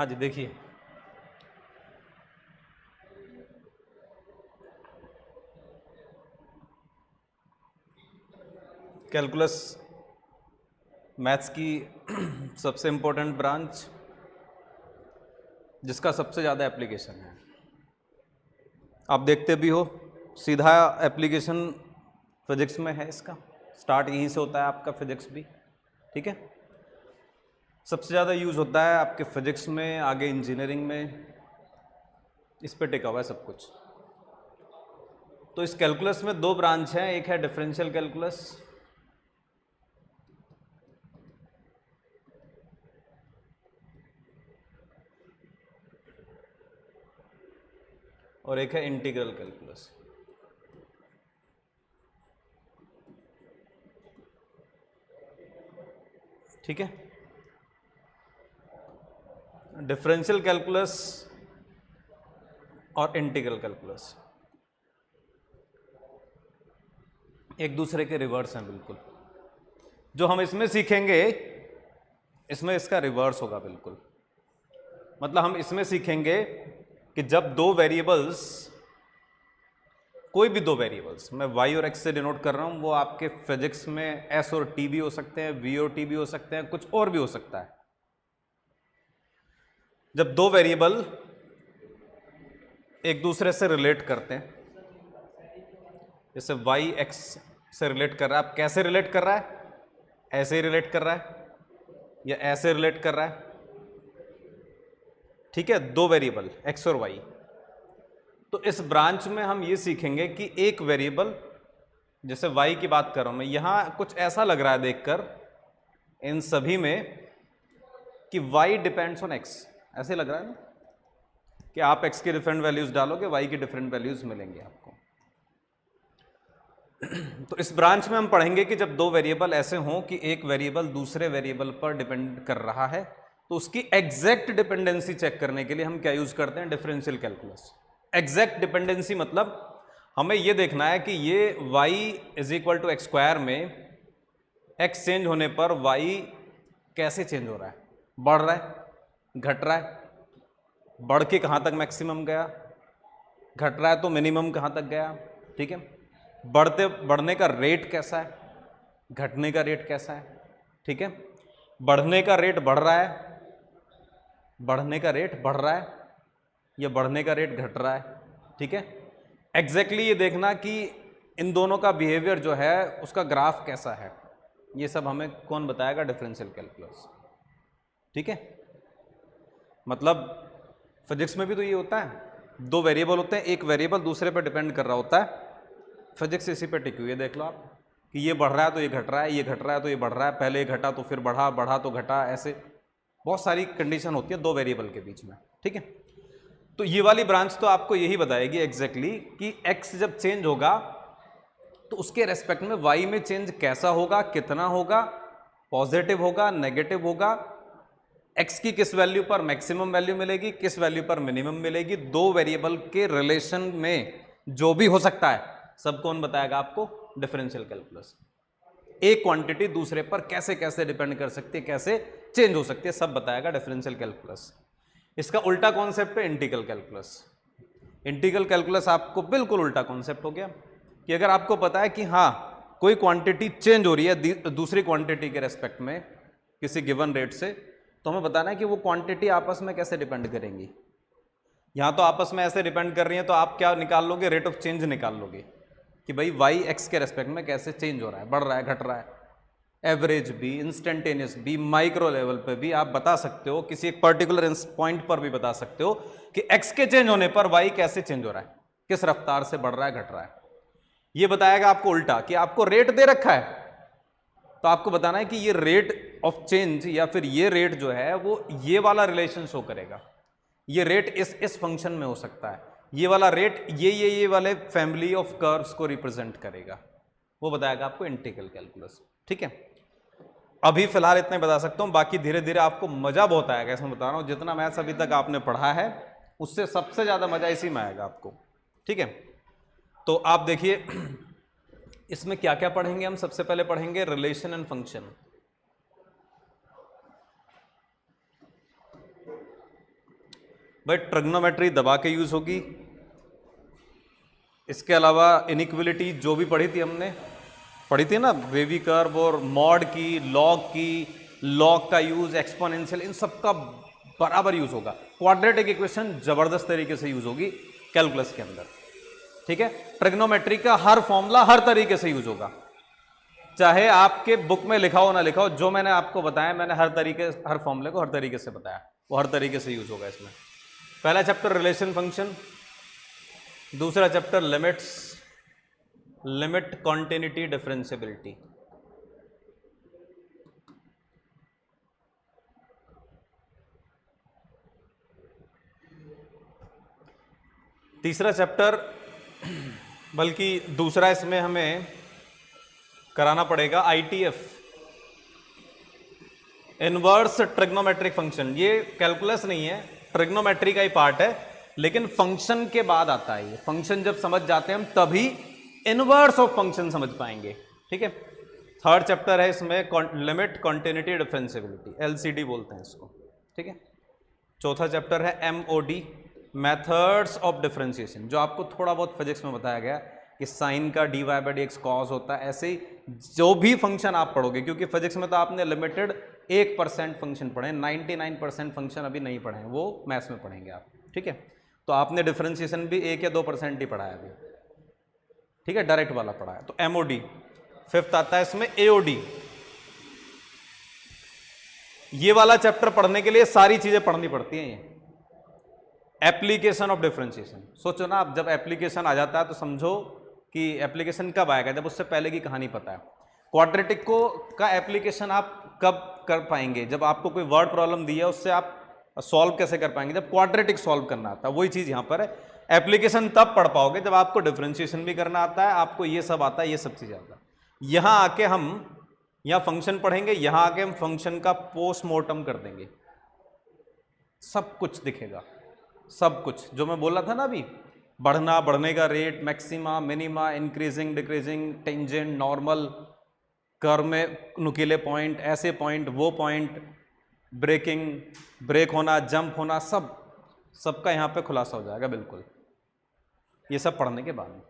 हाँ जी, देखिए calculus maths की सबसे इम्पोर्टेंट ब्रांच जिसका सबसे ज़्यादा एप्लीकेशन है। आप देखते भी हो सीधा एप्लीकेशन फिजिक्स में है इसका, स्टार्ट यहीं से होता है आपका फिजिक्स भी, ठीक है। सबसे ज़्यादा यूज़ होता है आपके फिजिक्स में, आगे इंजीनियरिंग में, इस पे टिका हुआ है सब कुछ। तो इस कैलकुलस में दो ब्रांच हैं, एक है डिफरेंशियल कैलकुलस और एक है इंटीग्रल कैलकुलस। ठीक है, डिफरेंशियल कैलकुलस और इंटीग्रल कैलकुलस एक दूसरे के रिवर्स हैं बिल्कुल। जो हम इसमें सीखेंगे इसमें इसका रिवर्स होगा बिल्कुल। मतलब हम इसमें सीखेंगे कि जब दो वेरिएबल्स, कोई भी दो वेरिएबल्स, मैं y और x से डिनोट कर रहा हूं, वो आपके फिजिक्स में s और t भी हो सकते हैं, v और t भी हो सकते हैं, कुछ और भी हो सकता है। जब दो वेरिएबल एक दूसरे से रिलेट करते हैं, जैसे y x से रिलेट कर रहा है, अब कैसे रिलेट कर रहा है? ऐसे ही रिलेट कर रहा है या ऐसे रिलेट कर रहा है? ठीक है, दो वेरिएबल x और y। तो इस ब्रांच में हम ये सीखेंगे कि एक वेरिएबल, जैसे y की बात कर रहा हूं मैं, यहां कुछ ऐसा लग रहा है देखकर इन सभी में कि y डिपेंड्स ऑन x, ऐसे लग रहा है ना कि आप x की डिफरेंट वैल्यूज डालोगे, y की डिफरेंट वैल्यूज मिलेंगे आपको। तो इस ब्रांच में हम पढ़ेंगे कि जब दो वेरिएबल ऐसे हों कि एक वेरिएबल दूसरे वेरिएबल पर डिपेंड कर रहा है, तो उसकी एग्जैक्ट डिपेंडेंसी चेक करने के लिए हम क्या यूज करते हैं? Differential calculus. एग्जैक्ट डिपेंडेंसी मतलब हमें यह देखना है कि ये y is equal to X square में x चेंज होने पर y कैसे चेंज हो रहा है, बढ़ रहा है, घट रहा है, बढ़ के कहां तक मैक्सिमम गया, घट रहा है तो मिनिमम कहां तक गया, ठीक है। बढ़ने का रेट कैसा है, घटने का रेट कैसा है, ठीक है। बढ़ने का रेट बढ़ रहा है, बढ़ने का रेट बढ़ रहा है या बढ़ने का रेट घट रहा है, ठीक है। एग्जैक्टली ये देखना कि इन दोनों का बिहेवियर जो है उसका ग्राफ कैसा है, ये सब हमें कौन बताएगा? डिफरेंशियल कैलकुलस, ठीक है। मतलब फिजिक्स में भी तो ये होता है, दो वेरिएबल होते हैं, एक वेरिएबल दूसरे पर डिपेंड कर रहा होता है। फिजिक्स इसी पे टिकी हुई है, देख लो आप कि ये बढ़ रहा है तो ये घट रहा है, ये घट रहा है तो ये बढ़ रहा है, पहले ये घटा तो फिर बढ़ा, बढ़ा तो घटा, ऐसे बहुत सारी कंडीशन होती है दो वेरिएबल के बीच में, ठीक है। तो ये वाली ब्रांच तो आपको यही बताएगी एग्जैक्टली कि x जब चेंज होगा तो उसके रेस्पेक्ट में y में चेंज कैसा होगा, कितना होगा, पॉजिटिव होगा, नेगेटिव होगा, x की किस वैल्यू पर मैक्सिमम वैल्यू मिलेगी, किस वैल्यू पर मिनिमम मिलेगी। दो वेरिएबल के रिलेशन में जो भी हो सकता है सब कौन बताएगा आपको? Differential calculus. एक क्वांटिटी दूसरे पर कैसे कैसे डिपेंड कर सकती है, कैसे चेंज हो सकती है, सब बताएगा डिफरेंशियल कैलकुलस। इसका उल्टा कॉन्सेप्ट है इंटीग्रल कैलकुलस। इंटीग्रल कैलकुलस आपको बिल्कुल उल्टा कॉन्सेप्ट हो गया कि अगर आपको पता है कि हाँ कोई क्वांटिटी चेंज हो रही है दूसरी क्वांटिटी के रेस्पेक्ट में किसी गिवन रेट से, तो हमें बताना है कि वो क्वांटिटी आपस में कैसे डिपेंड करेंगी। यहां तो आपस में ऐसे डिपेंड कर रही है, तो आप क्या निकाल लोगे? रेट ऑफ चेंज निकाल लोगे कि भाई y x के रेस्पेक्ट में कैसे चेंज हो रहा है, बढ़ रहा है, घट रहा है। एवरेज भी, इंस्टेंटेनियस भी, माइक्रो लेवल पे भी आप बता सकते हो, किसी एक पर्टिकुलर पॉइंट पर भी बता सकते हो कि x के चेंज होने पर y कैसे चेंज हो रहा है, किस रफ्तार से बढ़ रहा है, घट रहा है। ये बताएगा आपको उल्टा कि आपको रेट दे रखा है, तो आपको बताना है कि ये रेट ऑफ चेंज या फिर ये रेट जो है वो ये वाला रिलेशन शो करेगा, ये रेट इस फंक्शन में हो सकता है, ये वाला रेट ये वाले फैमिली ऑफ कर्व्स को रिप्रेजेंट करेगा, वो बताएगा आपको इंटीग्रल कैलकुलस, ठीक है। अभी फिलहाल इतने बता सकता हूं, बाकी धीरे धीरे आपको मजा बहुत आएगा इसमें, बता रहा हूं। जितना मैथ्स अभी तक आपने पढ़ा है उससे सबसे ज्यादा मजा इसी में आएगा आपको, ठीक है। तो आप देखिए इसमें क्या क्या पढ़ेंगे हम। सबसे पहले पढ़ेंगे रिलेशन एंड फंक्शन। भाई ट्रिग्नोमेट्री दबा के यूज होगी। इसके अलावा इनइक्वलिटी जो भी पढ़ी थी हमने, पढ़ी थी ना, वेवी कर्व और मॉड की, लॉग का यूज, एक्सपोनेंशियल, इन सब का बराबर यूज होगा। क्वाड्रेटिक इक्वेशन जबरदस्त तरीके से यूज होगी कैलकुलस के अंदर, ठीक है। ट्रिग्नोमेट्री का हर फॉर्मूला हर तरीके से यूज होगा, चाहे आपके बुक में लिखा हो ना लिखा हो, जो मैंने आपको बताया, मैंने हर फॉर्मूले को हर तरीके से बताया, वो हर तरीके से यूज होगा इसमें। पहला चैप्टर रिलेशन फंक्शन, दूसरा chapter limits, limit, continuity, differentiability. तीसरा चैप्टर, बल्कि दूसरा इसमें हमें कराना पड़ेगा ITF, इनवर्स ट्रिग्नोमेट्रिक फंक्शन। ये कैलकुलस नहीं है, ट्रिग्नोमेट्री का ही पार्ट है, लेकिन फंक्शन के बाद आता है। ये फंक्शन जब समझ जाते हैं हम तभी इनवर्स ऑफ फंक्शन समझ पाएंगे, ठीक है। थर्ड चैप्टर है इसमें लिमिट, कॉन्टिन्यूटी, डिफरेंशिएबिलिटी, LCD बोलते हैं इसको, ठीक है। चौथा चैप्टर है MOD, मेथड्स ऑफ डिफरेंशिएशन, जो आपको थोड़ा बहुत फिजिक्स में बताया गया कि साइन का dy/dx कॉस होता है। ऐसे ही जो भी फंक्शन आप पढ़ोगे, क्योंकि फिजिक्स में तो आपने लिमिटेड 1% फंक्शन पढ़े, 99% फंक्शन अभी नहीं पढ़े हैं, वो मैथ्स में पढ़ेंगे आप, ठीक है। तो आपने डिफरेंशिएशन भी 1 या 2% ही पढ़ा है अभी, ठीक है, डायरेक्ट वाला पढ़ा है। तो MOD। फिफ्थ आता है इसमें AOD। ये वाला चैप्टर पढ़ने के लिए सारी चीजें पढ़नी पड़ती हैं। ये एप्लीकेशन ऑफ डिफरेंशिएशन, सोचो ना आप, जब एप्लीकेशन आ जाता है तो समझो कि एप्लीकेशन कब आएगा, जब उससे पहले की कहानी पता है। क्वाड्रेटिक का एप्लीकेशन आप कब कर पाएंगे, जब आपको कोई वर्ड प्रॉब्लम दी है, उससे आप सॉल्व कैसे कर पाएंगे, जब क्वाड्रेटिक सॉल्व करना आता है। वही चीज यहां पर है, एप्लीकेशन तब पढ़ पाओगे जब आपको डिफरेंशिएशन भी करना आता है, आपको ये सब आता है, ये सब चीजें आता है। यहां आके हम यहां फंक्शन पढ़ेंगे, यहां आके हम फंक्शन का पोस्टमार्टम कर देंगे, सब कुछ दिखेगा, सब कुछ जो मैं बोला था ना अभी, बढ़ना, बढ़ने का rate, maxima, minima, increasing, decreasing, tangent, normal, curve में नुकीले पॉइंट, ऐसे पॉइंट, वो पॉइंट, ब्रेकिंग, ब्रेक होना, जंप होना, सबका यहां पे खुलासा हो जाएगा बिल्कुल, ये सब पढ़ने के बाद।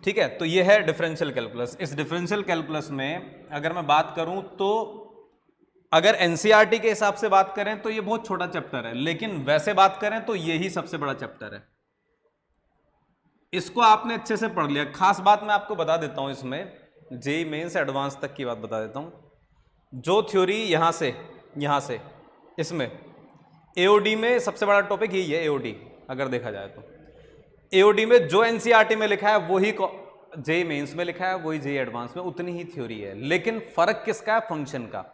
ठीक है, तो ये है डिफरेंशियल कैलकुलस। इस डिफरेंशियल कैलकुलस में अगर मैं बात करूं तो अगर एनसीईआरटी के हिसाब से बात करें तो ये बहुत छोटा चैप्टर है, लेकिन वैसे बात करें तो यही सबसे बड़ा चैप्टर है। इसको आपने अच्छे से पढ़ लिया। खास बात मैं आपको बता देता हूं, इसमें जेईई मेंस एडवांस तक की बात बता देता हूं। जो थ्योरी यहां से इसमें एओडी में सबसे बड़ा टॉपिक यही है। एओडी अगर देखा जाए तो एओडी में जो एनसीईआरटी में लिखा है वही जेईई मेंस में लिखा है, वही जेईई एडवांस में उतनी ही थ्योरी है, लेकिन फर्क किसका है? फंक्शन का।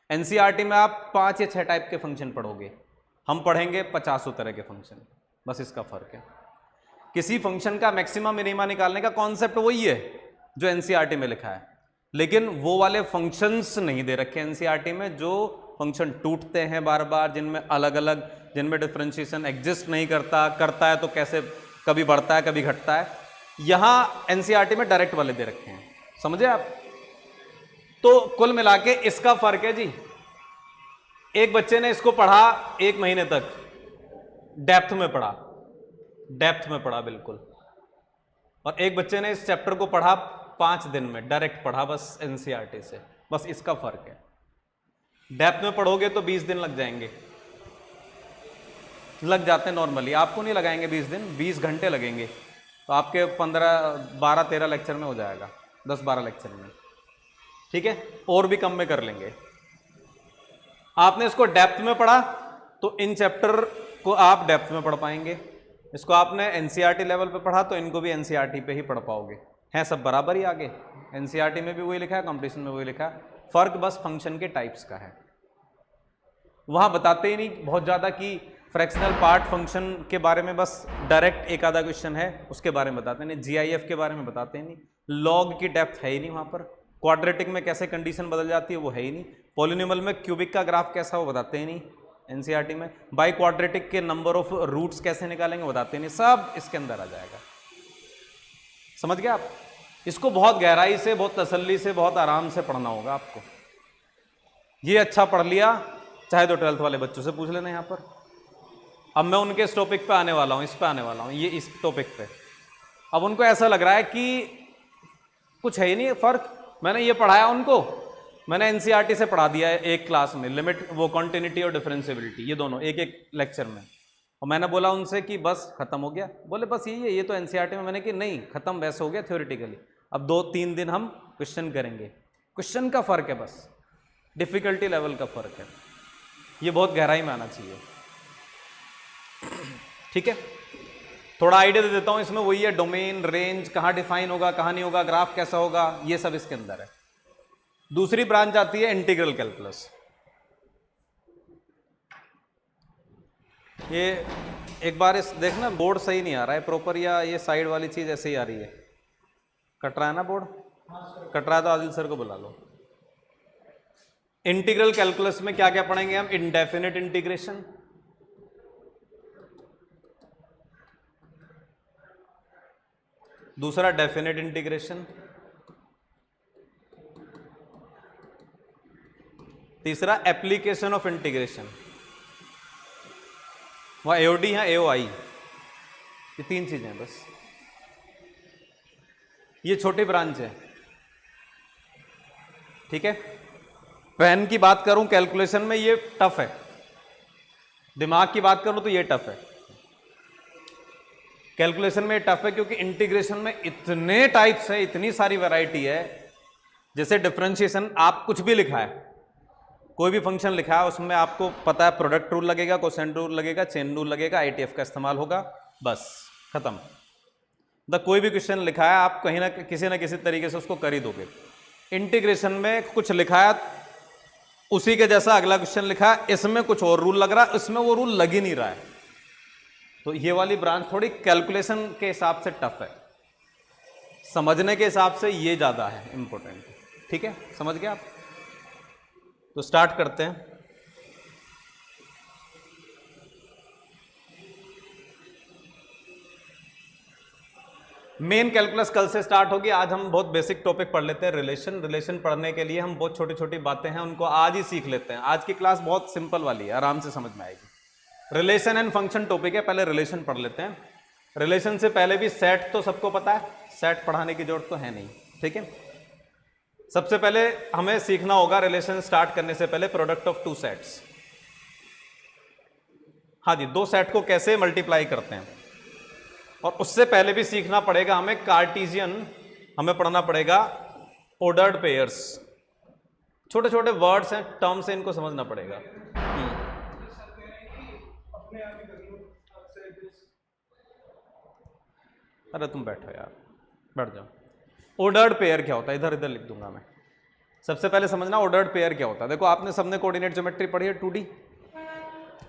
एनसीईआरटी में आप 5 या 6 टाइप के फंक्शन पढ़ोगे, हम पढ़ेंगे 50 तरह के फंक्शन, बस इसका फर्क है। किसी फंक्शन का मैक्सिमम मिनिमा निकालने का कॉन्सेप्ट वही है जो एनसीईआरटी में लिखा है, लेकिन वो वाले फंक्शंस नहीं दे रखे एनसीईआरटी में, जो फंक्शन टूटते हैं बार बार, जिनमें अलग अलग, जिनमें डिफरेंशिएशन एग्जिस्ट नहीं करता है तो कैसे कभी बढ़ता है कभी घटता है। यहां एनसीईआरटी में डायरेक्ट वाले दे रखे हैं, समझे आप? तो कुल मिला के इसका फर्क है जी। एक बच्चे ने इसको पढ़ा 1 महीने तक, डेप्थ में पढ़ा बिल्कुल, और एक बच्चे ने इस चैप्टर को पढ़ा 5 दिन में, डायरेक्ट पढ़ा बस एनसीईआरटी से, बस इसका फर्क है। डेप्थ में पढ़ोगे तो 20 दिन लग जाएंगे, लग जाते हैं नॉर्मली, आपको नहीं लगाएंगे 20 दिन, 20 घंटे लगेंगे, तो आपके 12-13 लेक्चर में हो जाएगा, 10-12 लेक्चर में, ठीक है, और भी कम में कर लेंगे। आपने इसको डेप्थ में पढ़ा तो इन चैप्टर को आप डेप्थ में पढ़ पाएंगे, इसको आपने एनसीईआरटी लेवल पे पढ़ा तो इनको भी एनसीईआरटी पे ही पढ़ पाओगे, हैं सब बराबर ही आगे। एनसीईआरटी में भी वही लिखा है, कंपटीशन में वही लिखा है, फर्क बस फंक्शन के टाइप्स का है। वहां बताते ही नहीं बहुत ज़्यादा कि फ्रैक्शनल पार्ट फंक्शन के बारे में बस डायरेक्ट एक आधा क्वेश्चन है उसके बारे में बताते नहीं, जीआईएफ के बारे में बताते नहीं, लॉग की डेप्थ है ही नहीं वहाँ पर, क्वाड्रेटिक में कैसे कंडीशन बदल जाती है वो है ही नहीं, पॉलिनोमियल में क्यूबिक का ग्राफ कैसा वो बताते ही नहीं एनसीईआरटी में, बाई क्वाड्रेटिक के नंबर ऑफ रूट्स कैसे निकालेंगे बताते नहीं, सब इसके अंदर आ जाएगा। समझ गए आप? इसको बहुत गहराई से, बहुत तसल्ली से, बहुत आराम से पढ़ना होगा आपको। ये अच्छा पढ़ लिया, चाहे तो 12th वाले बच्चों से पूछ लेना यहाँ पर, अब मैं उनके इस टॉपिक पे आने वाला हूँ, इस पे आने वाला हूँ, ये इस टॉपिक पे। अब उनको ऐसा लग रहा है कि कुछ है ही नहीं फर्क, मैंने ये पढ़ाया उनको, मैंने एनसीईआरटी से पढ़ा दिया है एक क्लास में, लिमिट वो कॉन्टिन्यूटी और डिफरेंशिएबिलिटी ये दोनों एक एक लेक्चर में, और मैंने बोला उनसे कि बस खत्म हो गया। बोले बस यही है, ये तो एनसीईआरटी में। मैंने कि नहीं, खत्म वैसे हो गया थ्योरेटिकली, अब 2-3 दिन हम क्वेश्चन करेंगे। क्वेश्चन का फर्क है, बस डिफिकल्टी लेवल का फर्क है, ये बहुत गहराई में आना चाहिए। ठीक है, थोड़ा आइडिया दे देता हूं इसमें, वही है डोमेन, रेंज, कहां डिफाइन होगा कहां नहीं होगा, ग्राफ कैसा होगा, ये सब इसके अंदर है। दूसरी ब्रांच आती है इंटीग्रल कैलकुलस। ये एक बार इस देखना, बोर्ड सही नहीं आ रहा है प्रॉपर, या ये साइड वाली चीज ऐसे ही आ रही है, कट रहा है ना बोर्ड, कट रहा है तो आदिल सर को बुला लो। इंटीग्रल कैलकुलस में क्या क्या पढ़ेंगे हम? इंडेफिनिट इंटीग्रेशन, दूसरा डेफिनेट इंटीग्रेशन, तीसरा एप्लीकेशन ऑफ इंटीग्रेशन, वह एओडी है एओआई, ये 3 चीजें हैं बस। ये छोटी ब्रांच है, ठीक है। पेन की बात करूं कैलकुलेशन में ये टफ है, दिमाग की बात करूं तो ये टफ है, कैलकुलेशन में टफ है, क्योंकि इंटीग्रेशन में इतने टाइप्स हैं, इतनी सारी वैरायटी है। जैसे डिफरेंशिएशन, आप कुछ भी लिखा है, कोई भी फंक्शन लिखा है, उसमें आपको पता है प्रोडक्ट रूल लगेगा, कोसेंट रूल लगेगा, चेन रूल लगेगा, आईटीएफ का इस्तेमाल होगा, बस खत्म। कोई भी क्वेश्चन लिखा है, आप कहीं ना किसी तरीके से उसको कर ही दोगे। इंटीग्रेशन में कुछ लिखा है, उसी के जैसा अगला क्वेश्चन लिखा है, इसमें कुछ और रूल लग रहा है, इसमें वो रूल लग ही नहीं रहा है। तो ये वाली ब्रांच थोड़ी कैलकुलेशन के हिसाब से टफ है, समझने के हिसाब से ये ज्यादा है इंपॉर्टेंट। ठीक है, समझ गए आप? तो स्टार्ट करते हैं। मेन कैलकुलस कल से स्टार्ट होगी, आज हम बहुत बेसिक टॉपिक पढ़ लेते हैं, रिलेशन पढ़ने के लिए हम बहुत छोटी छोटी बातें हैं उनको आज ही सीख लेते हैं। आज की क्लास बहुत सिंपल वाली है, आराम से समझ में आएगी। रिलेशन एंड फंक्शन टॉपिक है, पहले रिलेशन पढ़ लेते हैं। रिलेशन से पहले भी सेट तो सबको पता है, सेट पढ़ाने की जरूरत तो है नहीं, ठीक है। सबसे पहले हमें सीखना होगा रिलेशन स्टार्ट करने से पहले प्रोडक्ट ऑफ 2 सेट्स। हाँ जी, 2 सेट को कैसे मल्टीप्लाई करते हैं, और उससे पहले भी सीखना पड़ेगा हमें कार्टेशियन, हमें पढ़ना पड़ेगा ऑर्डर्ड पेयर्स। छोटे छोटे वर्ड्स हैं, टर्म्स हैं, इनको समझना पड़ेगा। अरे तुम बैठो यार, बैठ जाओ। ऑर्डर्ड पेयर क्या होता है, इधर इधर लिख दूंगा मैं। सबसे पहले समझना ऑर्डर्ड पेयर क्या होता है। देखो आपने सबने कोऑर्डिनेट ज्योमेट्री पढ़ी है 2D,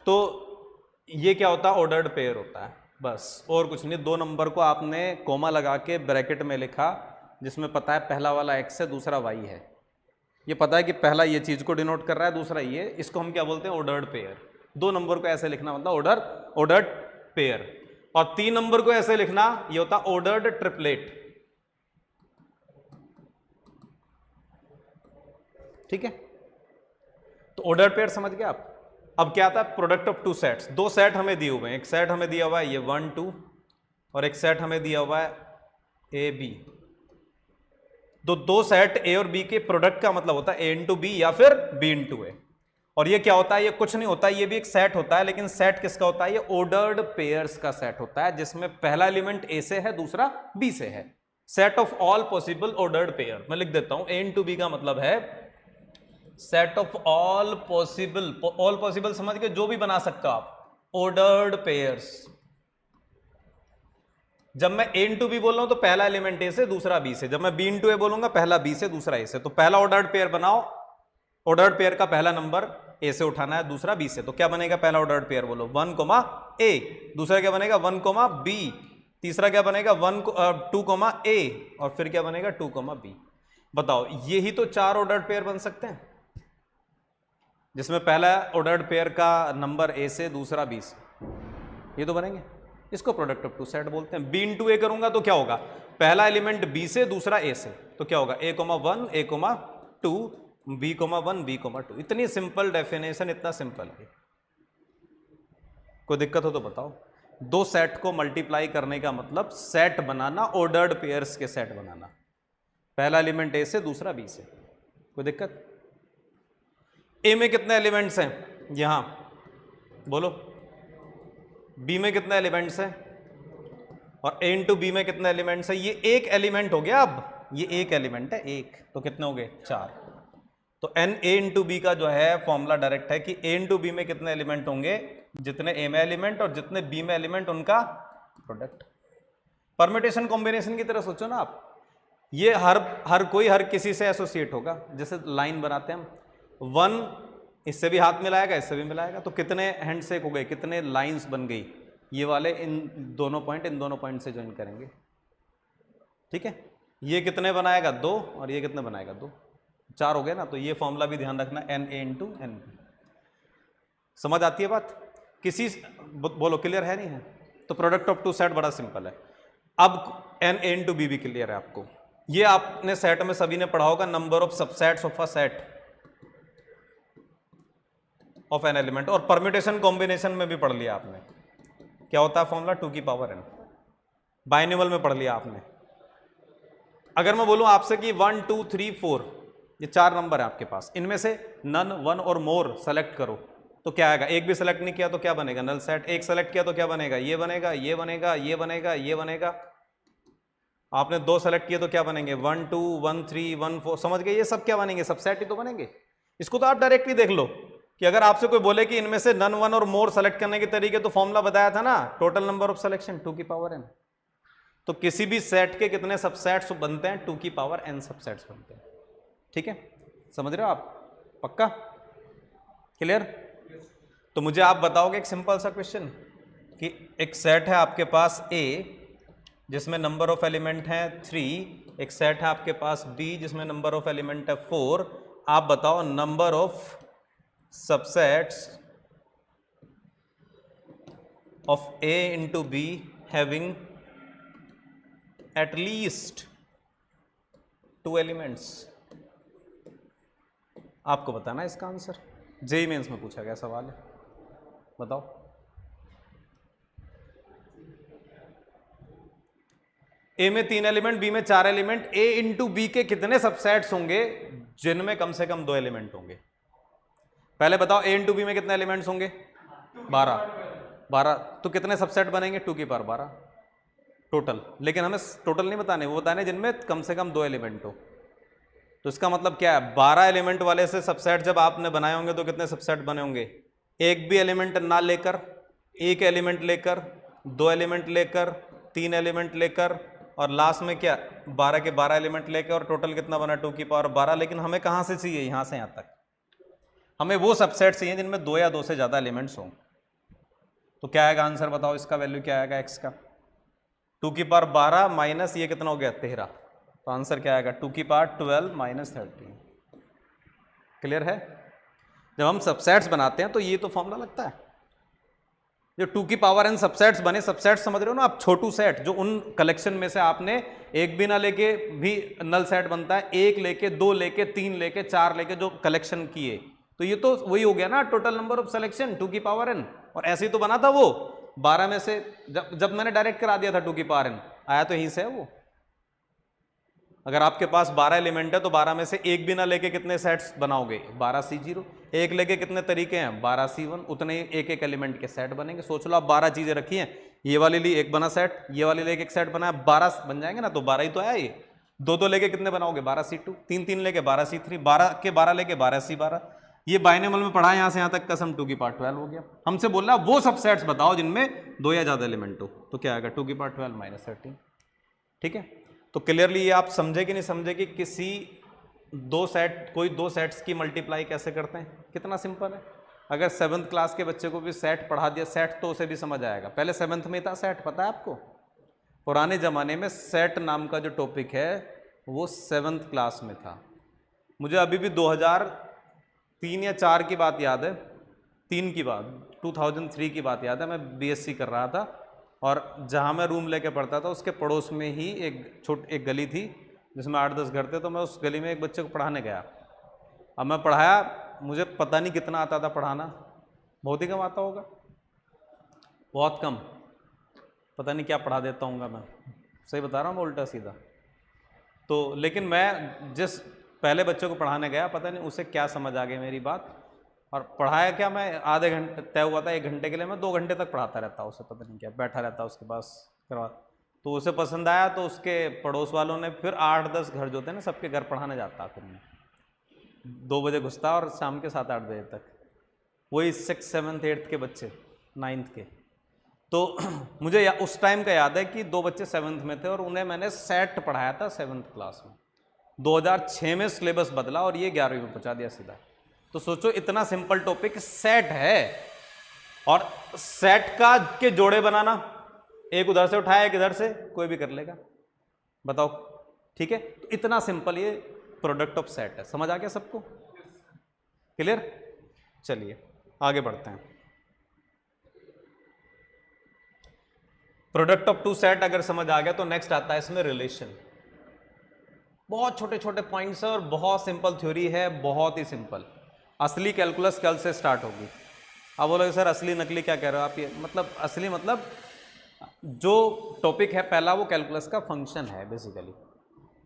तो ये क्या होता है, ऑर्डर्ड पेयर होता है, बस और कुछ नहीं। 2 नंबर को आपने कोमा लगा के ब्रैकेट में लिखा, जिसमें पता है पहला वाला x है, दूसरा y है। ये पता है कि पहला ये चीज को डिनोट कर रहा है, दूसरा ये, इसको हम क्या बोलते हैं, ऑर्डर्ड पेयर। 2 नंबर को ऐसे लिखना मतलब ऑर्डर्ड पेयर, और 3 नंबर को ऐसे लिखना, ये होता ऑर्डर्ड ट्रिपलेट। ठीक है, तो ऑर्डर्ड पेयर समझ गए आप। अब क्या आता है, प्रोडक्ट ऑफ 2 सेट्स। 2 सेट हमें दिए हुए हैं, एक सेट हमें दिया हुआ है ये 1 2, और एक सेट हमें दिया हुआ है ए बी। तो 2 सेट ए और बी के प्रोडक्ट का मतलब होता है ए इंटू बी या फिर बी इंटू ए। और ये क्या होता है, ये कुछ नहीं होता है, ये भी एक सेट होता है, लेकिन सेट किसका होता है, ये ऑर्डर्ड पेयर्स का सेट होता है, जिसमें पहला एलिमेंट ए से है, दूसरा बी से है। Set of all possible ordered pair. मैं लिख देता हूं, ए इंटू बी का मतलब है सेट ऑफ ऑल पॉसिबल समझ के जो भी बना सकते हो आप, ऑर्डर्ड पेयर्स। जब मैं ए इंटू बी बोल रहा हूं तो पहला एलिमेंट ए से, दूसरा बी से। जब मैं बी इंटू ए बोलूंगा, पहला बी से, दूसरा ए से। तो पहला ऑर्डर्ड पेयर बनाओ, ऑर्डर्ड पेयर का पहला नंबर ए से उठाना है, दूसरा बी से। तो क्या बनेगा पहला ऑर्डर्ड पेयर, बोलो 1 ए। दूसरा क्या बनेगा 1 बी। तीसरा क्या बनेगा 2 ए, और फिर क्या बनेगा 2 बी। बताओ, यही तो 4 ऑर्डर्ड पेयर बन सकते हैं, जिसमें पहला ऑर्डर्ड पेयर का नंबर ए से, दूसरा बी से, ये तो बनेंगे। इसको प्रोडक्ट ऑफ 2 सेट बोलते हैं। बी इंटू ए करूंगा तो क्या होगा, पहला एलिमेंट बी से, दूसरा ए से, तो क्या होगा A,1 A,2 B,1 B,2। इतनी सिंपल डेफिनेशन, इतना सिंपल है। कोई दिक्कत हो तो बताओ। दो सेट को मल्टीप्लाई करने का मतलब सेट बनाना, ऑर्डर्ड पेयर्स के सेट बनाना, पहला एलिमेंट ए से दूसरा बी से। कोई दिक्कत? ए में कितने एलिमेंट्स हैं यहां बोलो, बी में कितने एलिमेंट्स हैं, और ए इंटू बी में कितने एलिमेंट्स हैं? ये एक एलिमेंट हो गया, अब ये एक एलिमेंट है एक, तो कितने हो गए? 4। तो एन ए इंटू बी का जो है फॉर्मूला डायरेक्ट है कि ए इंटू बी में कितने एलिमेंट होंगे? जितने ए में एलिमेंट और जितने बी में एलिमेंट उनका प्रोडक्ट। परम्यूटेशन कॉम्बिनेशन की तरह सोचो ना आप, ये हर कोई हर किसी से एसोसिएट होगा। जैसे लाइन बनाते हैं हम, 1 इससे भी हाथ मिलाएगा, इससे भी मिलाएगा, तो कितने हैंडशेक हो गए, कितने लाइंस बन गई? ये वाले इन दोनों पॉइंट से ज्वाइन करेंगे, ठीक है। ये कितने बनाएगा? 2, और ये कितने बनाएगा? 2, 4 हो गए ना। तो ये फॉर्मूला भी ध्यान रखना, N A into N B. समझ आती है बात? किसी बोलो क्लियर है नहीं है? तो प्रोडक्ट ऑफ टू सेट बड़ा सिंपल है। अब एन ए इंटू बी भी क्लियर है आपको। ये आपने सेट में सभी ने पढ़ा होगा, number of subsets of a set of an element, और परम्यूटेशन कॉम्बिनेशन में भी पढ़ लिया आपने। क्या होता है फॉर्मूला? 2 की पावर n। बाइनोमियल में पढ़ लिया आपने। अगर मैं बोलूं आपसे कि 1 2 3 4 ये 4 नंबर है आपके पास, इनमें से नन, 1 और मोर सेलेक्ट करो, तो क्या आएगा? एक भी सेलेक्ट नहीं किया तो क्या बनेगा? Null set. एक सेलेक्ट किया तो क्या बनेगा? ये बनेगा, ये बनेगा, ये बनेगा, ये बनेगा। आपने 2 सेलेक्ट किए तो क्या बनेंगे? 1 2 1 3 1 4। समझ गए? ये सब क्या बनेंगे? सबसेट ही तो बनेंगे। इसको तो आप डायरेक्टली देख लो कि अगर आपसे कोई बोले कि इनमें से नन, 1 और मोर सेलेक्ट करने के तरीके, तो फॉर्मूला बताया था ना, टोटल नंबर ऑफ सिलेक्शन 2 की पावर n। तो किसी भी सेट के कितने सबसेट्स बनते हैं? 2 की पावर n सबसेट्स बनते हैं, ठीक है। समझ रहे हो आप? पक्का? क्लियर? तो मुझे आप बताओगे एक सिंपल सा क्वेश्चन कि एक सेट है आपके पास A जिसमें नंबर ऑफ एलिमेंट है 3, एक सेट है आपके पास B जिसमें नंबर ऑफ एलिमेंट है 4। आप बताओ number of subsets of A into B having at least 2 elements। आपको बताना है इसका आंसर। जेईई मेंस में पूछा गया सवाल है, बताओ। ए में 3 एलिमेंट, बी में 4 एलिमेंट, ए इंटू बी के कितने सबसेट्स होंगे जिनमें कम से कम 2 एलिमेंट होंगे? पहले बताओ ए इंटू बी में कितने एलिमेंट्स होंगे? 12। तो कितने सबसेट बनेंगे? 2 की पावर 12 टोटल। लेकिन हमें टोटल नहीं बताने, वो बताने जिनमें कम से कम 2 एलिमेंट हो। तो इसका मतलब क्या है? 12 एलिमेंट वाले से सबसेट जब आपने बनाए होंगे तो कितने सबसेट बने होंगे? एक भी एलिमेंट ना लेकर, एक एलिमेंट लेकर, 2 एलिमेंट लेकर, 3 एलिमेंट लेकर, और लास्ट में क्या 12 के 12 एलिमेंट लेकर, और टोटल कितना बना? 2 की पावर 12। लेकिन हमें कहाँ से चाहिए? यहाँ से यहाँ तक। हमें वो सबसेट चाहिए जिनमें 2 या 2 से ज़्यादा एलिमेंट्स हों। तो क्या आएगा आंसर? बताओ इसका वैल्यू क्या आएगा एक्स का? 2 की पावर 12 माइनस ये कितना हो गया? 13। तो आंसर क्या आएगा? 2 की पावर 12 माइनस 13। क्लियर है? जब हम सबसेट्स बनाते हैं तो ये तो फॉर्मूला लगता है। जो 2 की पावर n सबसेट्स बने, सबसेट्स समझ रहे हो ना आप? छोटू सेट जो उन कलेक्शन में से आपने एक भी ना लेके भी नल सेट बनता है, 1 लेके, 2 लेके, 3 लेके, 4 लेके जो कलेक्शन किए, तो ये तो वही हो गया ना टोटल नंबर ऑफ सिलेक्शन 2 की पावर n। और ऐसे ही तो बना था वो 12 में से, जब मैंने डायरेक्ट करा दिया था 2 की पावर n, आया तो यहीं से है वो। अगर आपके पास 12 एलिमेंट है तो 12 में से एक भी ना लेके कितने सेट्स बनाओगे? 12C0। एक लेके कितने तरीके हैं? 12C1। उतने ही एक एक एलिमेंट के सेट बनेंगे। सोच लो आप 12 चीजें रखी हैं, ये वाले लिए एक बना सेट, ये वाले लेके एक सेट बना, 12 बन जाएंगे ना। तो 12 ही तो आया ये। 2 लेके कितने बनाओगे? 12C2। 3 लेके 12C3, 12 के 12 लेके 12C12। ये बाइनोमियल में पढ़ा है यहाँ से यहाँ तक, कसम 2 की पावर 12 हो गया। हमसे बोल रहा वो सब सेट्स बताओ जिनमें 2 या ज्यादा एलिमेंट हो। तो क्या आएगा? 2 की पावर 12 माइनस 13। ठीक है? तो क्लियरली ये आप समझे कि नहीं समझे कि कोई 2 सेट्स की मल्टीप्लाई कैसे करते हैं? कितना सिंपल है। अगर 7th क्लास के बच्चे को भी सेट पढ़ा दिया, सेट तो उसे भी समझ आएगा। पहले 7th में था सेट, पता है आपको? पुराने ज़माने में सेट नाम का जो टॉपिक है वो 7th क्लास में था। मुझे अभी भी 2003 या 4 की बात याद है, 3 की बात, 2003 की बात याद है। मैं BSc कर रहा था और जहाँ मैं रूम लेके पढ़ता था उसके पड़ोस में ही एक गली थी जिसमें 8-10 घर थे। तो मैं उस गली में एक बच्चे को पढ़ाने गया। अब मैं पढ़ाया, मुझे पता नहीं कितना आता था पढ़ाना, बहुत ही कम आता होगा। बहुत कम, पता नहीं क्या पढ़ा देता हूँ मैं, सही बता रहा हूँ उल्टा सीधा। तो लेकिन मैं जिस पहले बच्चे को पढ़ाने गया, पता नहीं उसे क्या समझ आ गई मेरी बात, और पढ़ाया क्या, मैं आधे घंटे तय हुआ था 1 घंटे के लिए, मैं 2 घंटे तक पढ़ाता रहता उसे, पता नहीं क्या बैठा रहता उसके पास करवा। तो उसे पसंद आया, तो उसके पड़ोस वालों ने फिर 8-10 घर जो थे ना, सबके घर पढ़ाने जाता फिर मैं 2 बजे घुसता और शाम के 7-8 बजे तक, वही 6, 7, 8 के बच्चे, 9th के। तो मुझे उस टाइम का याद है कि 2 बच्चे 7th में थे और उन्हें मैंने सेट पढ़ाया था 7th क्लास में। 2006 में सिलेबस बदला और ये 11वीं में पहुंचा दिया सीधा। तो सोचो इतना सिंपल टॉपिक सेट है, और सेट का के जोड़े बनाना, एक उधर से उठाया एक इधर से, कोई भी कर लेगा, बताओ, ठीक है। तो इतना सिंपल ये प्रोडक्ट ऑफ सेट है, समझ आ गया सबको, क्लियर। चलिए आगे बढ़ते हैं। प्रोडक्ट ऑफ 2 सेट अगर समझ आ गया तो नेक्स्ट आता है इसमें रिलेशन। बहुत छोटे छोटे पॉइंट्स है और बहुत सिंपल थ्योरी है, बहुत ही सिंपल। असली कैलकुलस कल से स्टार्ट होगी। अब बोलोगे सर असली नकली क्या कह रहे हो आप, ये मतलब असली मतलब जो टॉपिक है पहला वो कैलकुलस का फंक्शन है बेसिकली,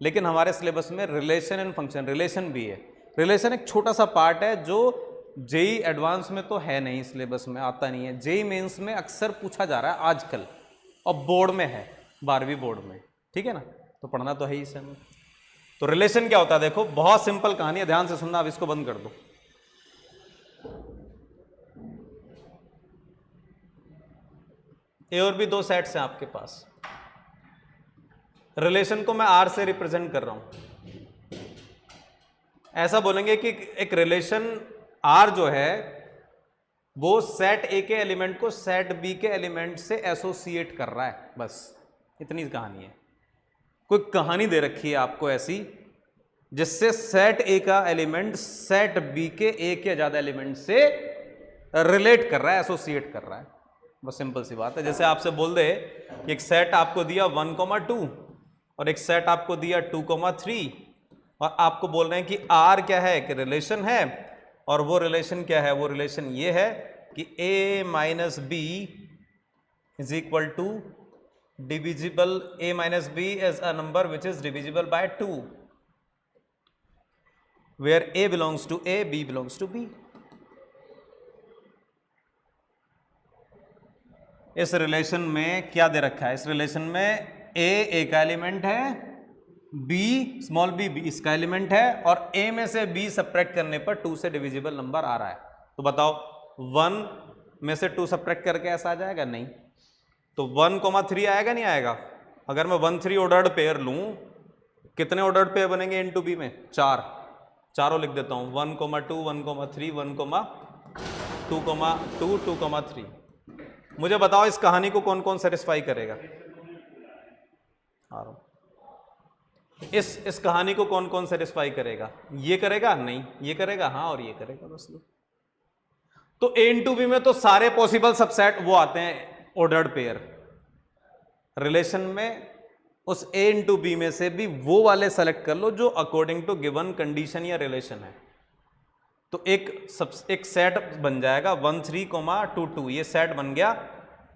लेकिन हमारे सिलेबस में रिलेशन एंड फंक्शन, रिलेशन भी है। रिलेशन एक छोटा सा पार्ट है जो जेई एडवांस में तो है नहीं, सिलेबस में आता नहीं है, जेई मेंस में अक्सर पूछा जा रहा है आजकल, और बोर्ड में है, 12वीं बोर्ड में, ठीक है ना, तो पढ़ना तो है ही इसमें। तो रिलेशन क्या होता है, देखो बहुत सिंपल कहानी है, ध्यान से सुनना, अब इसको बंद कर दो। ए और बी 2 सेट्स हैं आपके पास, रिलेशन को मैं आर से रिप्रेजेंट कर रहा हूं। ऐसा बोलेंगे कि एक रिलेशन आर जो है वो सेट ए के एलिमेंट को सेट बी के एलिमेंट से एसोसिएट कर रहा है, बस इतनी कहानी है। कोई कहानी दे रखी है आपको ऐसी जिससे सेट ए का एलिमेंट सेट बी के एक या ज्यादा एलिमेंट से रिलेट कर रहा है, एसोसिएट कर रहा है, बस सिंपल सी बात है। जैसे आपसे बोल दे कि एक सेट आपको दिया 1,2 और एक सेट आपको दिया 2,3, और आपको बोल रहे हैं कि आर क्या है, कि रिलेशन है, और वो रिलेशन क्या है, वो रिलेशन ये है कि a minus B is equal to divisible, a minus B is a number which is divisible by 2, where a belongs to a, b belongs to b। इस रिलेशन में क्या दे रखा है, इस रिलेशन में a का एलिमेंट है, b स्मॉल b इसका एलिमेंट है, और a में से b सब्ट्रैक्ट करने पर 2 से डिविजिबल नंबर आ रहा है। तो बताओ 1 में से 2 सब्ट्रैक्ट करके ऐसा आ जाएगा, नहीं। तो 1,3 आएगा, नहीं आएगा। अगर मैं 1,3 ऑर्डर्ड पेयर लूं, कितने ऑर्डर्ड पेयर बनेंगे इनटू b में, 4, चारों लिख देता हूं, 1,2 1,3 1,2 2,3। मुझे बताओ इस कहानी को कौन कौन सेटिस्फाई करेगा, इस कहानी को कौन कौन सेटिस्फाई करेगा, ये करेगा, नहीं, ये करेगा, हाँ, और ये करेगा, बस लो। तो ए इंटू बी में तो सारे पॉसिबल सबसेट वो आते हैं ऑर्डर्ड पेयर। रिलेशन में उस ए इंटू बी में से भी वो वाले सेलेक्ट कर लो जो अकॉर्डिंग टू गिवन कंडीशन या रिलेशन है। तो एक सेट बन जाएगा 1,3,2,2, ये सेट बन गया।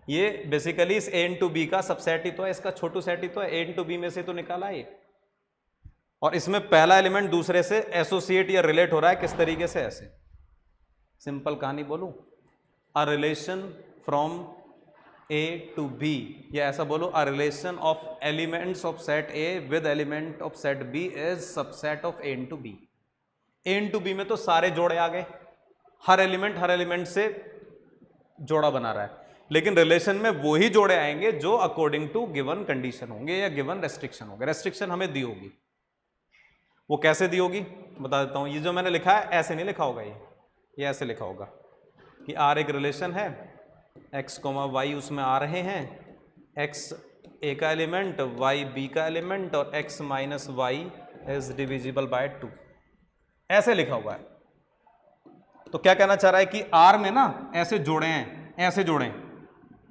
ये बेसिकली इस ए इंटू बी का सबसेट ही तो है, इसका छोटू सेट ही तो है, ए इंटू बी में से तो निकाला ये। और इसमें पहला एलिमेंट दूसरे से एसोसिएट या रिलेट हो रहा है, किस तरीके से, ऐसे सिंपल कहानी बोलूं, a relation from A to B, या ऐसा बोलो a relation of elements of set A with element of set B is subset of A into B. A into B में तो सारे जोड़े आ गए, हर एलिमेंट से जोड़ा बना रहा है, लेकिन रिलेशन में वही जोड़े आएंगे जो अकॉर्डिंग टू गिवन कंडीशन होंगे या गिवन रेस्ट्रिक्शन होंगे। रेस्ट्रिक्शन हमें दी होगी, वो कैसे दी होगी बता देता हूं। ये जो मैंने लिखा है ऐसे नहीं लिखा होगा, ये ऐसे लिखा होगा कि आर एक रिलेशन है, एक्स कोमा वाई उसमें आ रहे हैं, एक्स ए का एलिमेंट, वाई बी का एलिमेंट, और X minus Y is divisible by 2, ऐसे लिखा हुआ है। तो क्या कहना चाह रहा है कि आर में ना ऐसे जोड़े हैं, ऐसे जोड़े,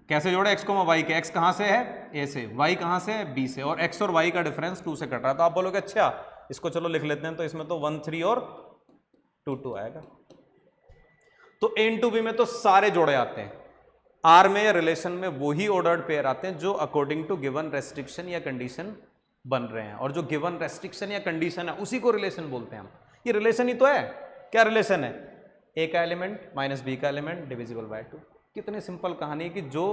कैसे जोड़े, एक्स कोमा वाई के, एक्स कहां से है, ए से, वाई कहां से है, बी से, और एक्स और वाई का डिफरेंस 2 से कट रहा है। तो आप बोलोगे अच्छा इसको चलो लिख लेते हैं, तो इसमें तो 1,3 और 2,2 आएगा। तो ए इंटू बी में तो सारे जोड़े आते हैं, आर में या रिलेशन में वही ऑर्डर्ड पेयर आते हैं जो अकॉर्डिंग टू गिवन रेस्ट्रिक्शन या कंडीशन बन रहे हैं, और जो गिवन रेस्ट्रिक्शन या कंडीशन है उसी को रिलेशन बोलते हैं हम। ये रिलेशन ही तो है। क्या रिलेशन है? ए का एलिमेंट माइनस बी का एलिमेंट डिविजिबल बाय 2। कितनी सिंपल कहानी है कि जो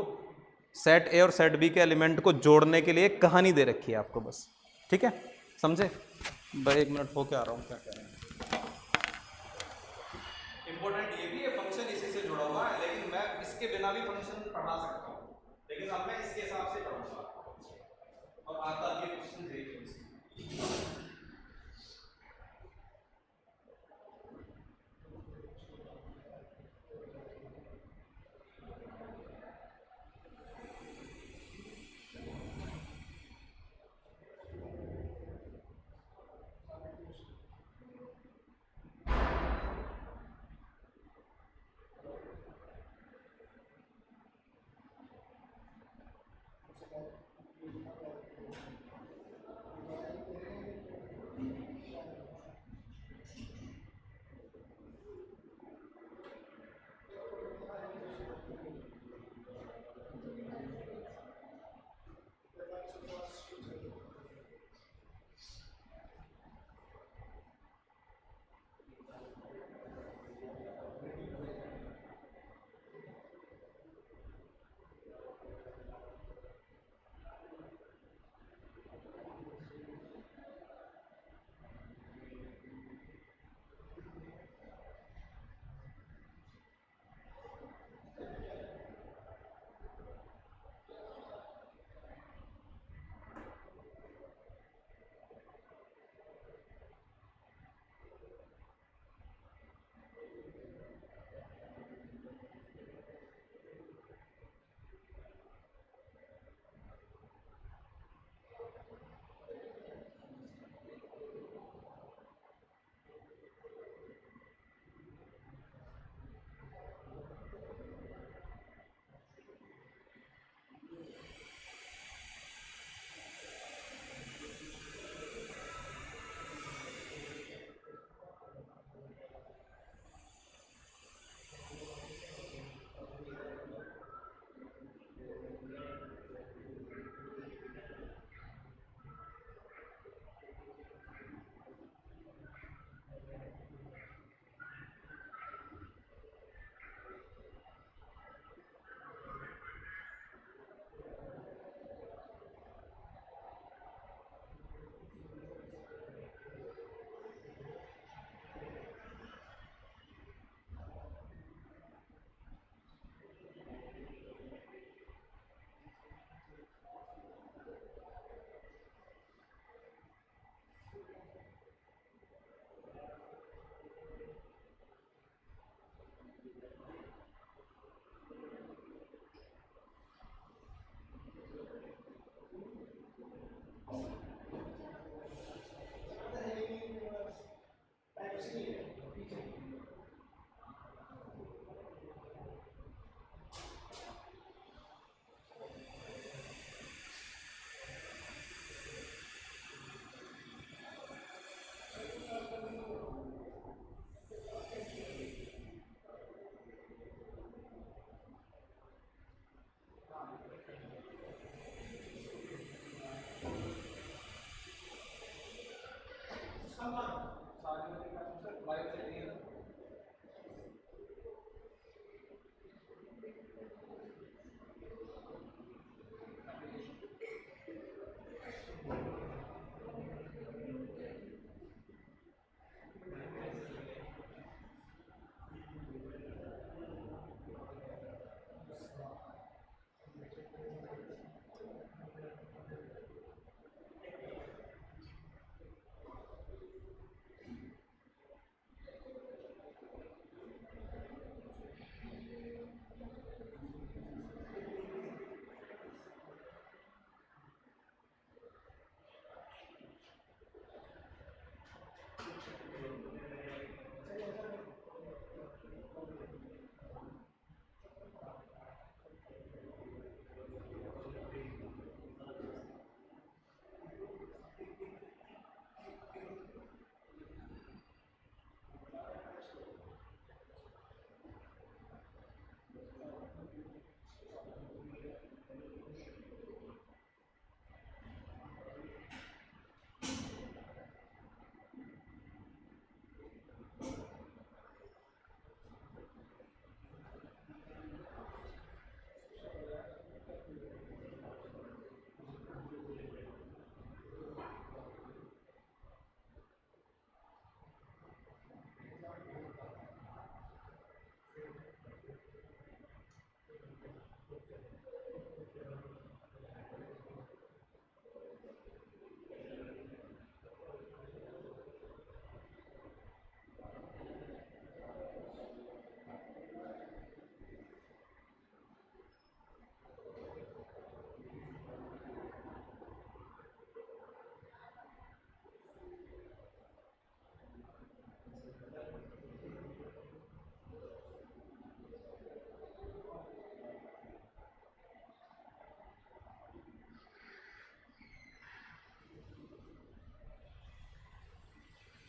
सेट ए और सेट बी के एलिमेंट को जोड़ने के लिए एक कहानी दे रखी है आपको बस। ठीक है, समझे भाई? 1 मिनट होके आ रहा हूँ। क्या कह रहे हैं? इंपॉर्टेंट ये भी है, फंक्शन इसी से जुड़ा हुआ है, लेकिन मैं इसके बिना भी फंक्शन पढ़ा सकता हूँ, लेकिन अब मैं इसके हिसाब से पढ़ूंगा और आता ये क्वेश्चन देखिए।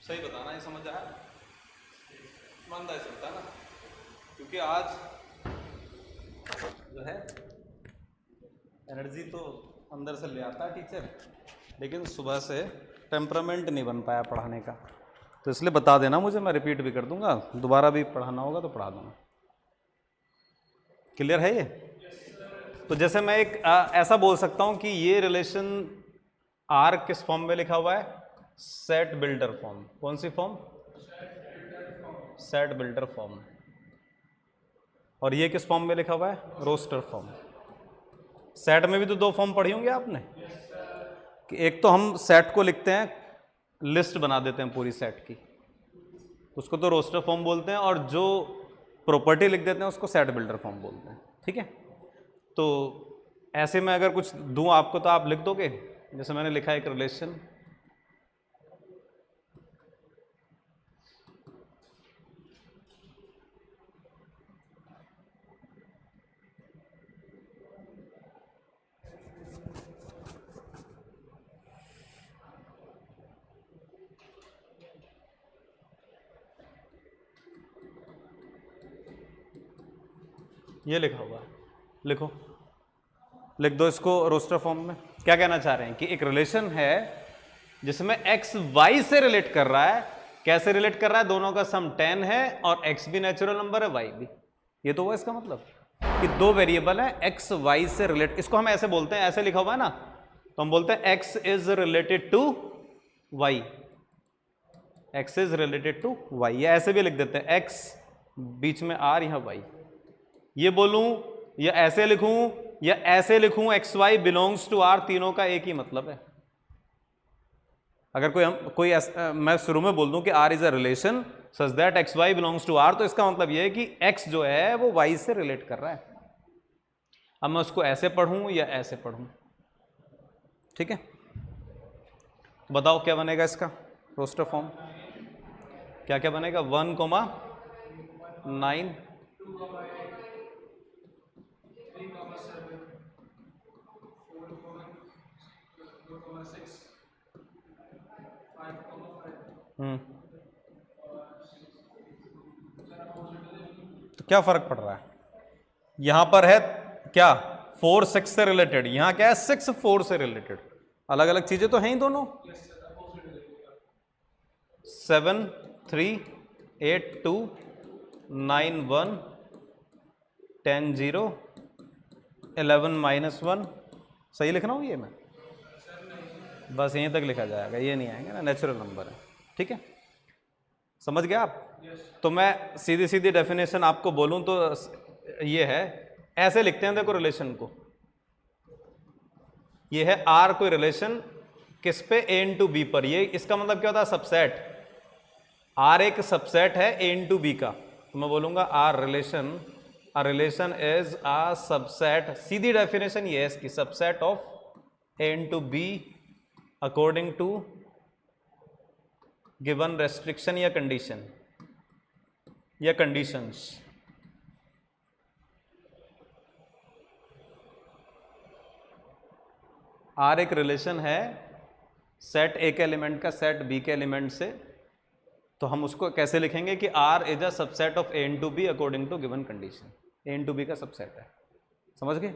सही बताना, ये समझ आया? मानता है चलता ना, क्योंकि आज जो है एनर्जी तो अंदर से ले आता है टीचर, लेकिन सुबह से टेम्परामेंट नहीं बन पाया पढ़ाने का, तो इसलिए बता देना मुझे, मैं रिपीट भी कर दूंगा, दोबारा भी पढ़ाना होगा तो पढ़ा दूंगा। क्लियर है ये? तो जैसे मैं एक ऐसा बोल सकता हूं कि ये रिलेशन आर किस फॉर्म में लिखा हुआ है? Set builder form. कौन सी फॉर्म? Set builder form. और ये किस फॉर्म में लिखा हुआ है? Roster form. सेट में भी तो दो फॉर्म पढ़ी होंगे आपने, कि एक तो हम सेट को लिखते हैं, लिस्ट बना देते हैं पूरी सेट की, उसको तो रोस्टर फॉर्म बोलते हैं, और जो प्रॉपर्टी लिख देते हैं उसको सेट बिल्डर फॉर्म बोलते हैं। ठीक है, तो ऐसे में अगर कुछ दूं आपको तो आप लिख दोगे, जैसे मैंने लिखा है एक रिलेशन, ये लिखा हुआ है, लिखो, लिख दो इसको रोस्टर फॉर्म में। क्या कहना चाह रहे हैं कि एक रिलेशन है जिसमें एक्स वाई से रिलेट कर रहा है। कैसे रिलेट कर रहा है? दोनों का सम 10 है और एक्स भी नेचुरल नंबर है, वाई भी। ये तो हुआ इसका मतलब कि दो वेरिएबल है, एक्स वाई से रिलेट। इसको हम ऐसे बोलते हैं, ऐसे लिखा हुआ है ना, तो हम बोलते हैं X is related to Y, X is related to Y, या ऐसे भी लिख देते हैं एक्स बीच में आर यहां वाई। ये बोलूं या ऐसे लिखूं या ऐसे लिखूं, X Y belongs to R, तीनों का एक ही मतलब है। अगर कोई मैं शुरू में बोल दूं कि R is a relation such that X Y belongs to R, तो इसका मतलब यह है कि एक्स जो है वो वाई से रिलेट कर रहा है। अब मैं उसको ऐसे पढ़ूं या ऐसे पढ़ूं, ठीक है? बताओ क्या बनेगा इसका रोस्टर फॉर्म? क्या क्या बनेगा? 1,9 तो क्या फर्क पड़ रहा है? यहां पर है क्या 4 6 से रिलेटेड, यहां क्या है 6 4 से रिलेटेड। अलग अलग चीजें तो हैं ही दोनों। 7 3 8 2 9 1 10 0 11 -1। सही लिख रहा हूं ये मैं? बस यहीं तक लिखा जाएगा, ये नहीं आएगा ना, नेचुरल नंबर है। ठीक है, समझ गए आप? तो मैं सीधी सीधी डेफिनेशन आपको बोलूं तो ये है, ऐसे लिखते हैं देखो रिलेशन को, ये है आर कोई रिलेशन किस पे? ए इंटू बी पर। ये इसका मतलब क्या होता है? सबसेट। आर एक सबसेट है ए इंटू बी का, तो मैं बोलूंगा R relation, a relation is a subset, सीधी डेफिनेशन ये है इसकी, subset of A into B according to given restriction या कंडीशन या कंडीशंस। आर एक रिलेशन है सेट ए के एलिमेंट का सेट बी के एलिमेंट से, तो हम उसको कैसे लिखेंगे कि R is a subset of A into B according to given condition. A into B का सबसेट है, समझ गए?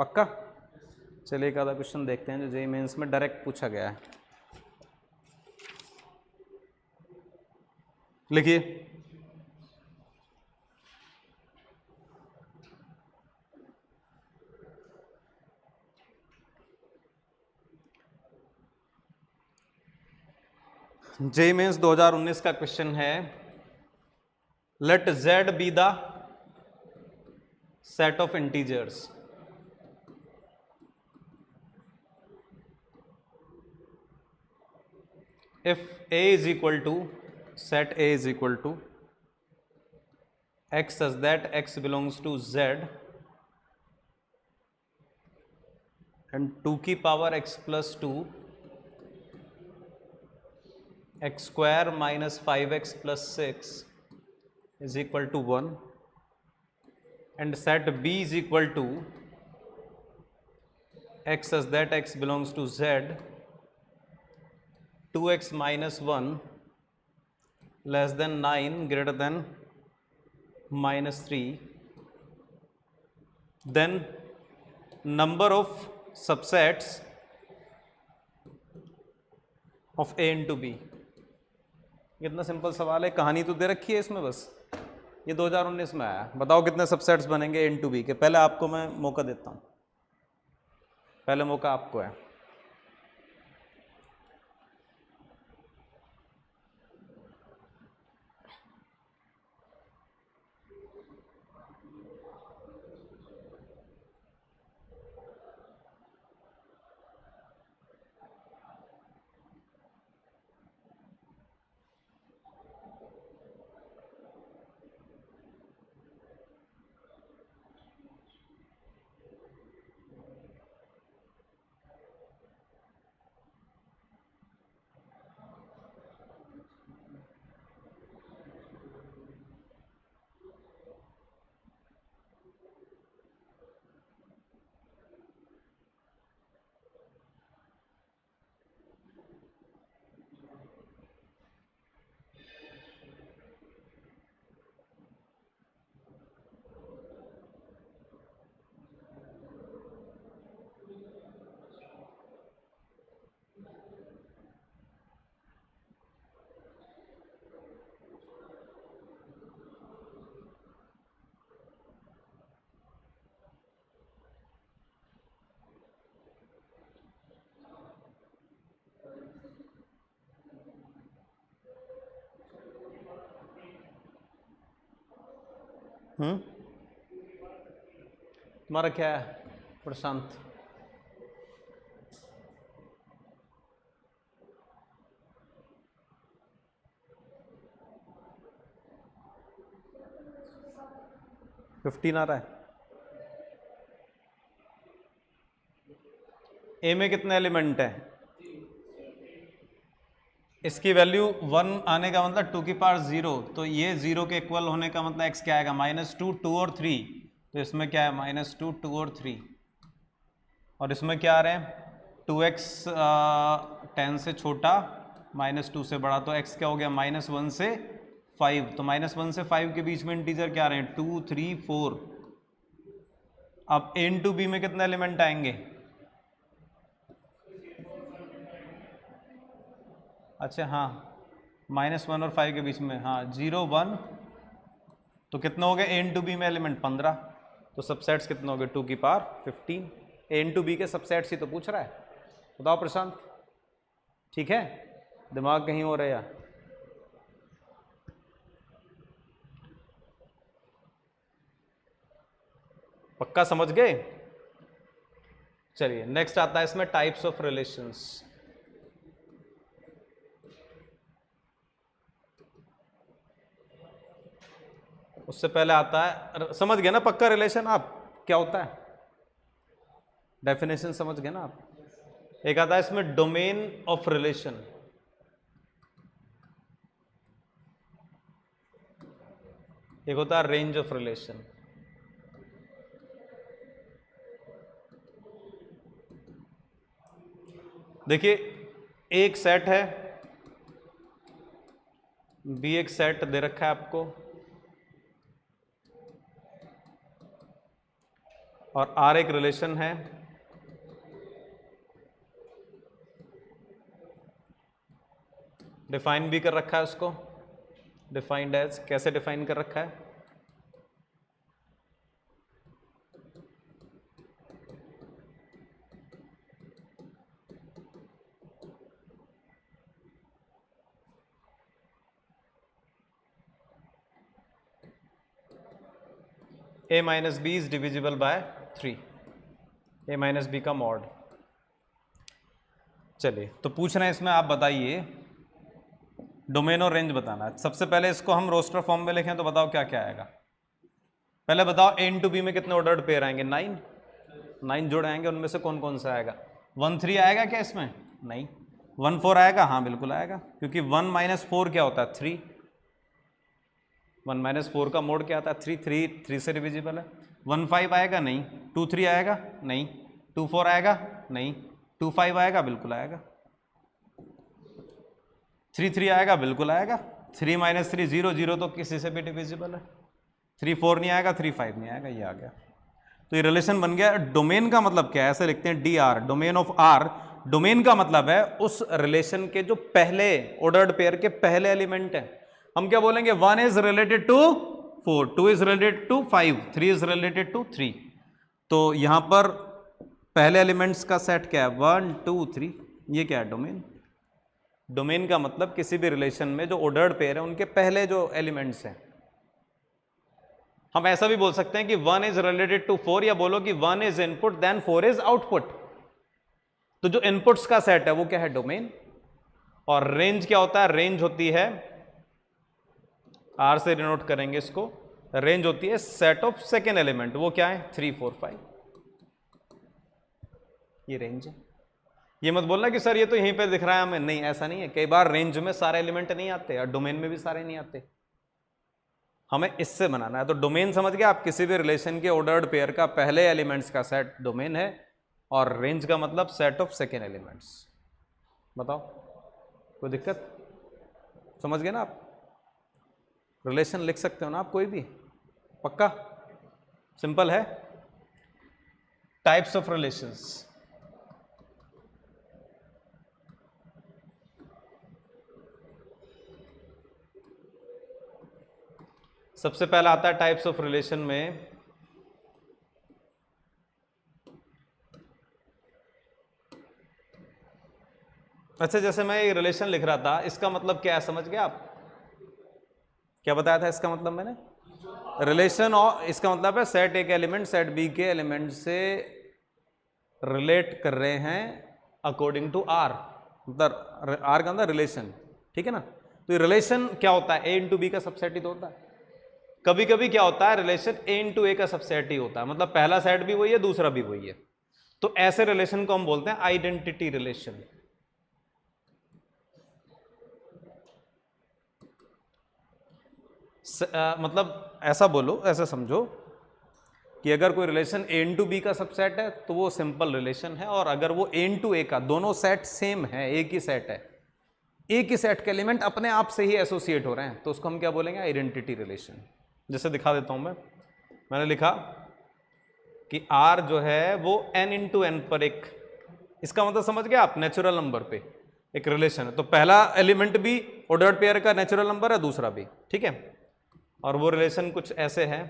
पक्का? चलिए एक आधा क्वेश्चन देखते हैं जो जेईई मेंस में डायरेक्ट पूछा गया है। लिखिए, जेईई मेंस 2019 का क्वेश्चन है, let Z be the set of integers if a is equal to, set a is equal to x such that x belongs to z and 2 की power x plus 2 x square minus 5x plus 6 is equal to 1 and set b is equal to x such that x belongs to z 2x minus 1 less than 9 greater than -3, then number of subsets of A into B. कितना सिंपल सवाल है, कहानी तो दे रखी है इसमें बस। ये 2019 में आया, बताओ कितने सबसेट्स बनेंगे ए इंटू बी के। पहले आपको मैं मौका देता हूँ, पहले मौका आपको है। तुम्हारा क्या है प्रशांत? $15 आ रहा है। ए में कितने एलिमेंट है? इसकी वैल्यू 1 आने का मतलब 2 की पावर 0, तो ये 0 के इक्वल होने का मतलब x क्या आएगा? -2, 2 और 3, तो इसमें क्या है? -2, 2 और 3। और इसमें क्या आ रहे हैं? 2x 10 से छोटा, -2 से बड़ा, तो x क्या हो गया? -1 से 5। तो -1 से 5 के बीच में इंटीजर क्या आ रहे हैं? 2, 3, 4। अब a इंटू बी में कितने एलिमेंट आएंगे? अच्छा हाँ, -1 और 5 के बीच में, हाँ 0, 1, तो कितना हो गया ए इंटू बी में एलिमेंट? 15। तो सबसेट्स कितने हो गए? 2 की पावर 15। ए इंटू बी के सबसेट्स ही तो पूछ रहा है। बताओ प्रशांत, ठीक है? दिमाग कहीं और है या? पक्का समझ गए? चलिए नेक्स्ट आता है इसमें टाइप्स ऑफ रिलेशंस। उससे पहले आता है, समझ गए ना पक्का रिलेशन आप क्या होता है? डेफिनेशन समझ गए ना आप? एक आता है इसमें डोमेन ऑफ रिलेशन, एक होता है रेंज ऑफ रिलेशन। देखिए एक सेट है, बी एक सेट दे रखा है आपको, और आर एक रिलेशन है, डिफाइन भी कर रखा है उसको, डिफाइंड एज, कैसे डिफाइन कर रखा है? a minus B is divisible by 3, a minus B का मॉड। चलिए तो पूछ रहे हैं इसमें, आप बताइए डोमेन और रेंज बताना है। सबसे पहले इसको हम रोस्टर फॉर्म में लिखें तो बताओ क्या क्या आएगा? पहले बताओ ए इंटू बी में कितने ऑर्डर्ड पेयर आएंगे? 9 जोड़ आएंगे, उनमें से कौन कौन सा आएगा? 1 3 आएगा क्या इसमें? नहीं। 1 4 आएगा? हाँ बिल्कुल आएगा, क्योंकि 1 - 4 क्या होता है? 3। 1 - 4 का मोड क्या आता है? 3 3 से डिविजिबल है। 1 5 आएगा? नहीं। 2 3 आएगा? नहीं। 2 4 आएगा? नहीं। 2 5 आएगा? बिल्कुल आएगा। 3 3 आएगा? बिल्कुल आएगा। 3 माइनस 3 0, 0 तो किसी से भी डिविजिबल है, 3 4 नहीं आएगा, 3 5 नहीं आएगा, ये आ गया। तो ये रिलेशन बन गया। डोमेन का मतलब क्या है, ऐसे लिखते हैं D R, domain of R. Domain का मतलब है उस रिलेशन के जो पहले ऑर्डर्ड पेयर के पहले एलिमेंट है। हम क्या बोलेंगे, 1 is related to 4, 2 is related to 5, 3 is related to 3। तो यहां पर पहले एलिमेंट्स का सेट क्या है, 1 2 3, ये क्या है, डोमेन। डोमेन का मतलब किसी भी रिलेशन में जो ऑर्डर्ड पेयर है उनके पहले जो एलिमेंट्स हैं। हम ऐसा भी बोल सकते हैं कि 1 इज रिलेटेड टू 4, या बोलो कि 1 is input then 4 is output. तो जो इनपुट्स का सेट है वो क्या है, डोमेन। और रेंज क्या होता है, रेंज होती है, आर से डिनोट करेंगे इसको, रेंज होती है सेट ऑफ सेकेंड एलिमेंट, वो क्या है, 3 4 5, ये रेंज है। ये मत बोलना कि सर ये तो यहीं पे दिख रहा है हमें, नहीं ऐसा नहीं है। कई बार रेंज में सारे एलिमेंट नहीं आते और डोमेन में भी सारे नहीं आते, हमें इससे बनाना है। तो डोमेन समझ गया आप, किसी भी रिलेशन के ऑर्डर्ड पेयर का पहले एलिमेंट्स का सेट डोमेन है, और रेंज का मतलब सेट ऑफ सेकेंड एलिमेंट्स। बताओ कोई दिक्कत, समझ गए ना आप। रिलेशन लिख सकते हो ना आप कोई भी, पक्का, सिंपल है। टाइप्स ऑफ रिलेशंस, सबसे पहला आता है टाइप्स ऑफ रिलेशन में, अच्छा जैसे मैं ये रिलेशन लिख रहा था, इसका मतलब क्या है समझ गए आप, क्या बताया था इसका मतलब मैंने, रिलेशन। और इसका मतलब है सेट ए के एलिमेंट सेट बी के एलिमेंट से रिलेट कर रहे हैं अकॉर्डिंग टू आर, मतलब आर का अंदर रिलेशन, ठीक है ना। तो ये रिलेशन क्या होता है, ए इंटू बी का सबसेट ही तो होता है। कभी कभी क्या होता है, रिलेशन ए इंटू ए का सबसेट ही होता है, मतलब पहला सेट भी वही है दूसरा भी वही है। तो ऐसे रिलेशन को हम बोलते हैं आइडेंटिटी रिलेशन। मतलब ऐसा बोलो, ऐसा समझो कि अगर कोई रिलेशन ए इंटू बी का सबसेट है तो वो सिंपल रिलेशन है, और अगर वो ए इंटू ए का, दोनों सेट सेम है, एक ही सेट है, एक ही सेट के एलिमेंट अपने आप से ही एसोसिएट हो रहे हैं, तो उसको हम क्या बोलेंगे, आइडेंटिटी रिलेशन। जैसे दिखा देता हूं मैंने लिखा कि आर जो है वो एन इंटू एन पर एक, इसका मतलब समझ गए आप, नेचुरल नंबर पे एक रिलेशन है। तो पहला एलिमेंट भी ऑर्डर्ड पेयर का नेचुरल नंबर है, दूसरा भी, ठीक है। और वो रिलेशन कुछ ऐसे है,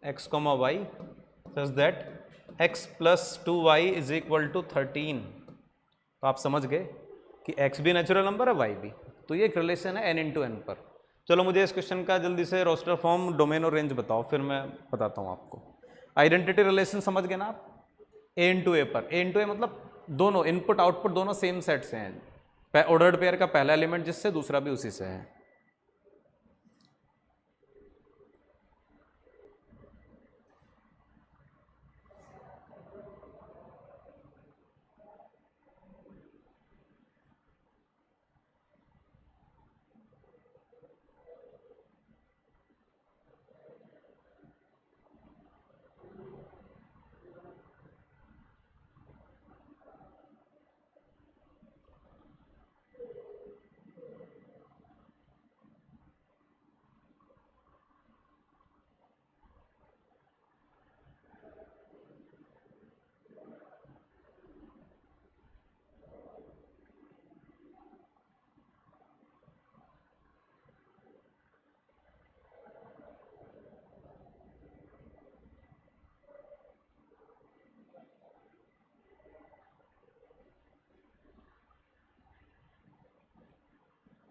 x, y such that x plus 2y is equal to 13। तो आप समझ गए कि x भी नेचुरल नंबर है, y भी। तो ये एक रिलेशन है n इंटू एन पर। चलो मुझे इस क्वेश्चन का जल्दी से रोस्टर फॉर्म, डोमेन और रेंज बताओ, फिर मैं बताता हूँ आपको। आइडेंटिटी रिलेशन समझ गए ना आप, ए इंटू ए पर, ए इंटू ए मतलब दोनों इनपुट आउटपुट दोनों सेम सेट से हैं, ऑर्डर्ड पेयर का पहला एलिमेंट जिससे, दूसरा भी उसी से है।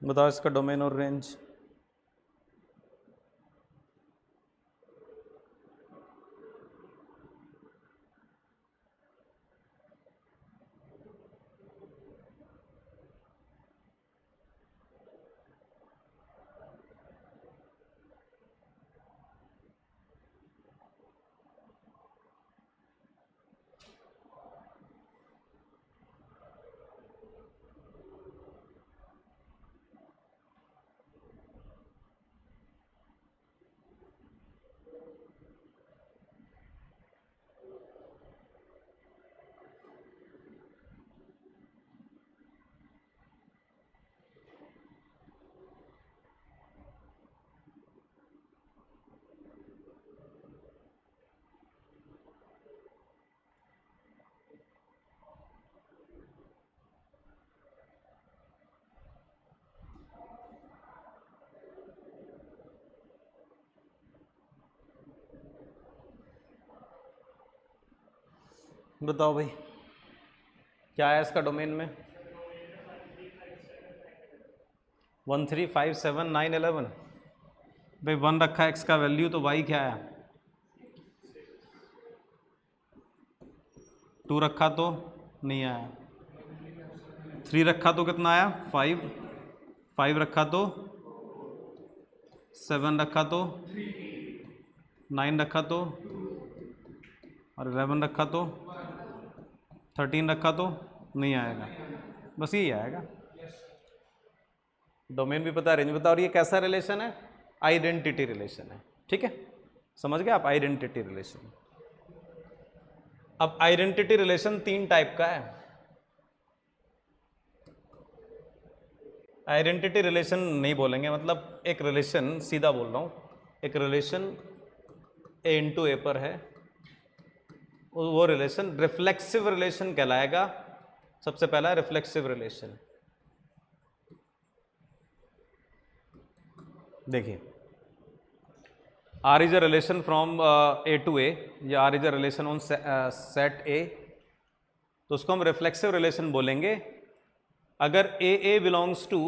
बताओ इसका डोमेन और रेंज। बताओ भाई क्या है इसका डोमेन में? 1 3 5 7 9 11। भाई 1 रखा है x का वैल्यू, तो y क्या है? 2 रखा तो नहीं आया, 3 रखा तो कितना आया? 5, 5 रखा तो 7 रखा तो 9 रखा तो, और 11 रखा तो 13 रखा तो नहीं आएगा, बस यही आएगा। डोमेन भी पता, रेंज भी पता, और ये कैसा रिलेशन है? आइडेंटिटी रिलेशन है। ठीक है, समझ गए आप? Identity relation. अब आइडेंटिटी रिलेशन 3 टाइप का है। आइडेंटिटी रिलेशन नहीं बोलेंगे, मतलब एक रिलेशन, सीधा बोल रहा हूं, एक रिलेशन ए इंटू ए पर है, वो रिलेशन रिफ्लेक्सिव रिलेशन कहलाएगा। सबसे पहला रिफ्लेक्सिव रिलेशन, देखिए, R is a relation from A to A, या R is a relation on set A, तो उसको हम रिफ्लेक्सिव रिलेशन बोलेंगे अगर A बिलोंग्स टू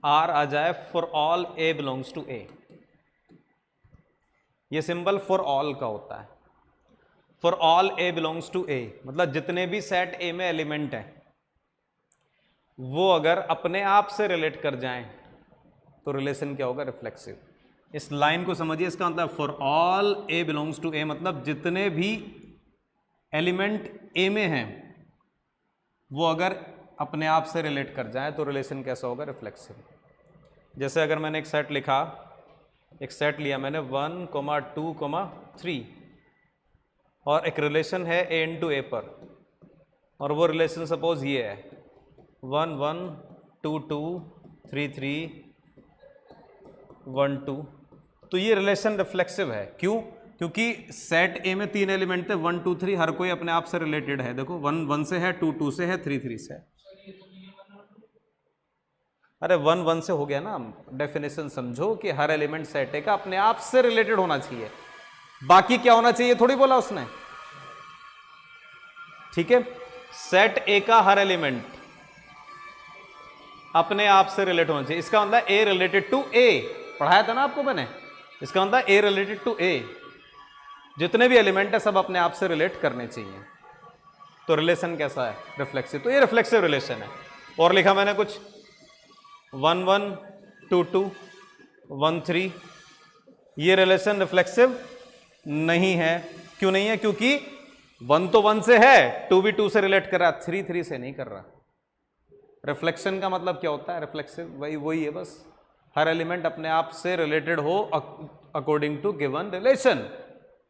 R आ जाए for all A belongs to A। ये सिंबल फॉर ऑल का होता है, for all A belongs to A, मतलब जितने भी सेट A में एलिमेंट हैं वो अगर अपने आप से रिलेट कर जाएं तो रिलेशन क्या होगा? रिफ्लेक्सिव। इस लाइन को समझिए, इसका मतलब for all A belongs to A, मतलब जितने भी एलिमेंट A में हैं वो अगर अपने आप से रिलेट कर जाए तो रिलेशन कैसा होगा? रिफ्लेक्सिव। जैसे अगर मैंने एक सेट लिखा, एक सेट लिया मैंने 1, 2, 3, और एक रिलेशन है A इंटू A पर, और वो रिलेशन सपोज ये है 1, 1, 2, 2, 3, 3, 1, 2, तो ये रिलेशन रिफ्लेक्सिव है। क्यों? क्योंकि सेट ए में 3 एलिमेंट थे, 1, 2, 3, हर कोई अपने आप से रिलेटेड है। देखो 1, 1 से है, 2, 2 से है, 3, 3 से है। अरे 1, 1 से हो गया ना। डेफिनेशन समझो कि हर एलिमेंट सेट ए का अपने आप से रिलेटेड होना चाहिए, बाकी क्या होना चाहिए थोड़ी बोला उसने। ठीक है, सेट ए का हर एलिमेंट अपने आप से रिलेट होना चाहिए। इसका मतलब ए रिलेटेड टू ए, पढ़ाया था ना आपको मैंने। इसका मतलब ए रिलेटेड टू ए, जितने भी एलिमेंट है सब अपने आप से रिलेट करने चाहिए। तो रिलेशन कैसा है? रिफ्लेक्सिव। तो ये रिफ्लेक्सिव रिलेशन है। और लिखा मैंने कुछ 1, 1, 2, 2, 1, 3, ये रिलेशन रिफ्लेक्सिव नहीं है। क्यों नहीं है? क्योंकि 1 तो 1 से है, 2 भी 2 से रिलेट कर रहा, 3, 3 से नहीं कर रहा। रिफ्लेक्शन का मतलब क्या होता है? रिफ्लेक्सिव वही है, बस हर एलिमेंट अपने आप से रिलेटेड हो अकॉर्डिंग टू गिवन रिलेशन।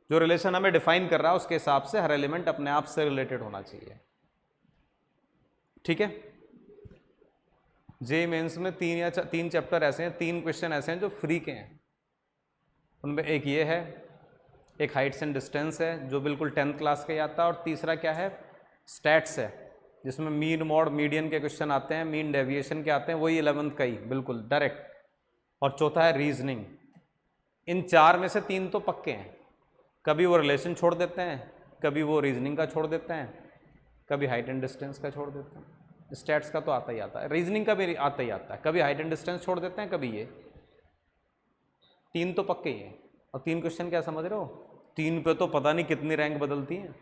जो रिलेशन हमें डिफाइन कर रहा है उसके हिसाब से हर एलिमेंट अपने आप से रिलेटेड होना चाहिए। ठीक है, जे मेंस में 3 चैप्टर ऐसे हैं, 3 क्वेश्चन ऐसे हैं जो फ्री के हैं। उनमें एक ये है, एक हाइट्स एंड डिस्टेंस है जो बिल्कुल 10th क्लास का ही आता है, और तीसरा क्या है? स्टैट्स है, जिसमें मीन, मॉड, मीडियन के क्वेश्चन आते हैं, मीन डेविएशन के आते हैं, वही 11th का ही बिल्कुल डायरेक्ट। और चौथा है रीजनिंग। इन 4 में से 3 तो पक्के हैं, कभी वो रिलेशन छोड़ देते हैं, कभी वो रीजनिंग का छोड़ देते हैं, कभी हाइट एंड डिस्टेंस का छोड़ देते हैं। स्टैट्स का तो आता ही आता है, रीजनिंग का भी आता ही आता है, कभी हाइट एंड डिस्टेंस छोड़ देते हैं, कभी ये। 3 तो पक्के ही हैं। और 3 क्वेश्चन क्या समझ रहे हो? 3 पे तो पता नहीं कितनी रैंक बदलती हैं।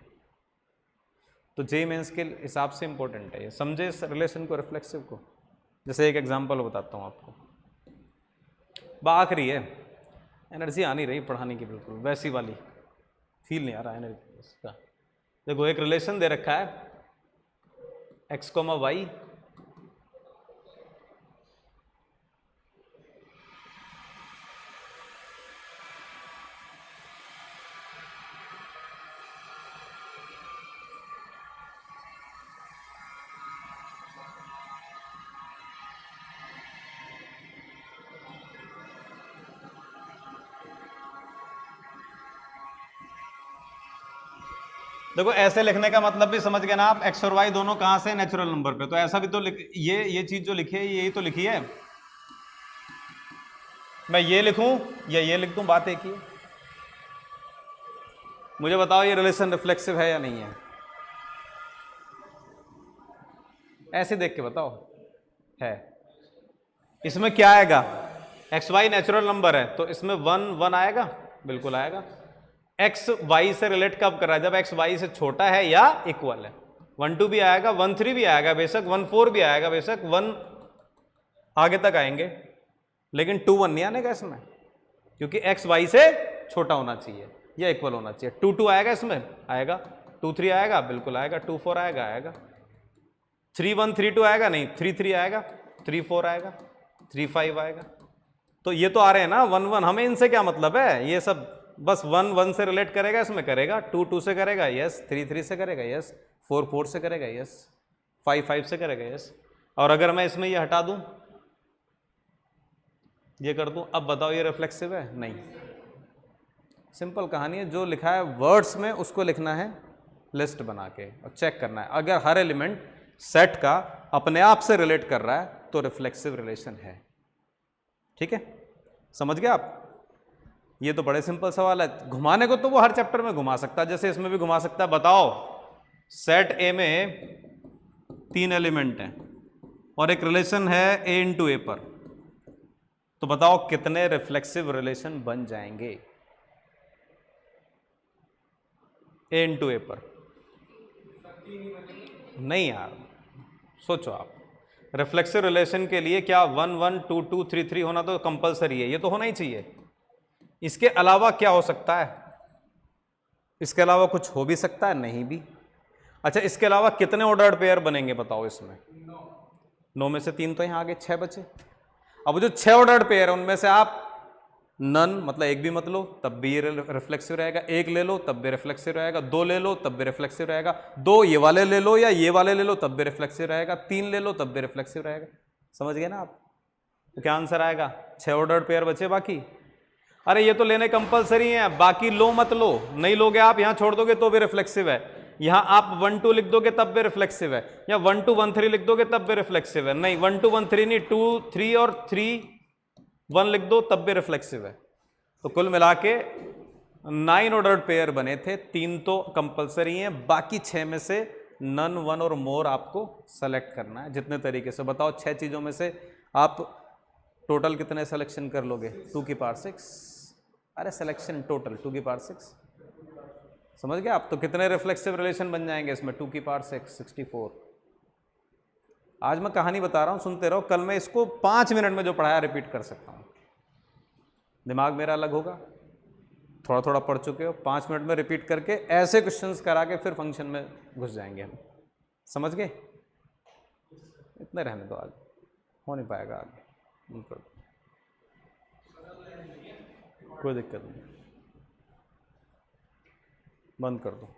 तो जे मेंस के हिसाब से इंपॉर्टेंट है ये, समझे इस रिलेशन को, रिफ्लेक्सिव को। जैसे एक एग्जांपल बताता हूँ आपको। आखिरी है, एनर्जी आ नहीं रही पढ़ाने की, बिल्कुल वैसी वाली फील नहीं आ रहा एनर्जी इसका। देखो एक रिलेशन दे रखा है x, y, देखो ऐसे लिखने का मतलब भी समझ गए ना आप, एक्स और वाई दोनों कहां से? नेचुरल नंबर पे। तो ऐसा भी तो ये चीज जो लिखी है यही तो लिखी है। मैं ये लिखूं या ये लिख दूं, बात एक ही है। मुझे बताओ ये रिलेशन रिफ्लेक्सिव है या नहीं है? ऐसे देख के बताओ है। इसमें क्या आएगा, एक्स वाई नेचुरल नंबर है तो इसमें 1 1 आएगा, बिल्कुल आएगा। एक्स वाई से रिलेट कब कर रहा है, जब एक्स वाई से छोटा है या इक्वल है। 1 2 भी आएगा, 1 3 भी आएगा बेशक, 1 4 भी आएगा बेशक, 1 आगे तक आएंगे, लेकिन 2 1 नहीं आने का इसमें, क्योंकि एक्स वाई से छोटा होना चाहिए या इक्वल होना चाहिए। 2 2 आएगा इसमें, आएगा। 2 3 आएगा, बिल्कुल आएगा। 2 4 आएगा, आएगा। 3 1 3 2 आएगा, नहीं 3 3 आएगा, 3 4 आएगा, 3 5 आएगा। तो ये तो आ रहे हैं ना 1 1, हमें इनसे क्या मतलब है, ये सब बस 1 1 से रिलेट करेगा, इसमें करेगा। 2 2 से करेगा, यस। 3 3 से करेगा, यस। 4 4 से करेगा, यस। 5 5 से करेगा, यस। और अगर मैं इसमें ये हटा दूं, ये कर दूं, अब बताओ ये रिफ्लेक्सिव है? नहीं। सिंपल कहानी है, जो लिखा है वर्ड्स में उसको लिखना है लिस्ट बना के और चेक करना है। अगर हर एलिमेंट सेट का अपने आप से रिलेट कर रहा है तो रिफ्लेक्सिव रिलेशन है। ठीक है, समझ गए आप? ये तो बड़े सिंपल सवाल है। घुमाने को तो वो हर चैप्टर में घुमा सकता है, जैसे इसमें भी घुमा सकता है। बताओ सेट ए में 3 एलिमेंट हैं और एक रिलेशन है ए इंटू ए पर, तो बताओ कितने रिफ्लेक्सिव रिलेशन बन जाएंगे ए इंटू ए पर? नहीं यार, सोचो आप। रिफ्लेक्सिव रिलेशन के लिए क्या 1 1 2 2 3 3 होना तो कंपलसरी है, ये तो होना ही चाहिए। इसके अलावा क्या हो सकता है? इसके अलावा कुछ हो भी सकता है, नहीं भी। अच्छा, इसके अलावा कितने ऑर्डर्ड पेयर बनेंगे बताओ इसमें? 9 में से 3 तो यहां आगे 6 बचे। अब जो 6 ऑर्डर्ड पेयर है उनमें से आप नन मतलब एक भी मत लो तब भी ये रिफ्लेक्सिव रहेगा, एक ले लो तब भी रिफ्लेक्सिव रहेगा, 2 ले लो तब भी रिफ्लेक्सिव रहेगा, 2 ये वाले ले लो या ये वाले ले लो तब भी रिफ्लेक्सिव रहेगा, 3 ले लो तब भी रिफ्लेक्सिव रहेगा। समझ गए ना आप? तो क्या आंसर आएगा? 6 ऑर्डर्ड पेयर बचे बाकी। अरे ये तो लेने कंपलसरी है, बाकी लो मत लो, नहीं लोगे आप, यहां छोड़ दोगे तो भी रिफ्लेक्सिव है। यहां आप 1 2 लिख दोगे तब भी रिफ्लेक्सिव है, या 1 2 1 3 लिख दोगे तब भी रिफ्लेक्सिव है। नहीं, 1 2 1 3 नहीं, 2 3 और 3 1 लिख दो तब भी रिफ्लेक्सिव है। तो कुल मिला के 9 ऑर्डर्ड पेयर बने थे, 3 तो कंपलसरी हैं, बाकी 6 में से नन, 1 और मोर आपको सेलेक्ट करना है जितने तरीके से। बताओ 6 चीजों में से आप टोटल कितने सिलेक्शन कर लोगे? 2 की पावर 6। अरे सिलेक्शन टोटल 2 की पावर 6, समझ गए आप? तो कितने रिफ्लेक्सिव रिलेशन बन जाएंगे इसमें? 2 की पावर 6 64। आज मैं कहानी बता रहा हूं, सुनते रहो, कल मैं इसको 5 मिनट में जो पढ़ाया रिपीट कर सकता हूं। दिमाग मेरा अलग होगा, थोड़ा थोड़ा पढ़ चुके हो, 5 मिनट में रिपीट करके ऐसे क्वेश्चंस करा के फिर फंक्शन में घुस जाएंगे हम। समझ गए? इतने रहने दो, आज हो नहीं पाएगा आगे। कोई दिक्कत नहीं, बंद कर दो।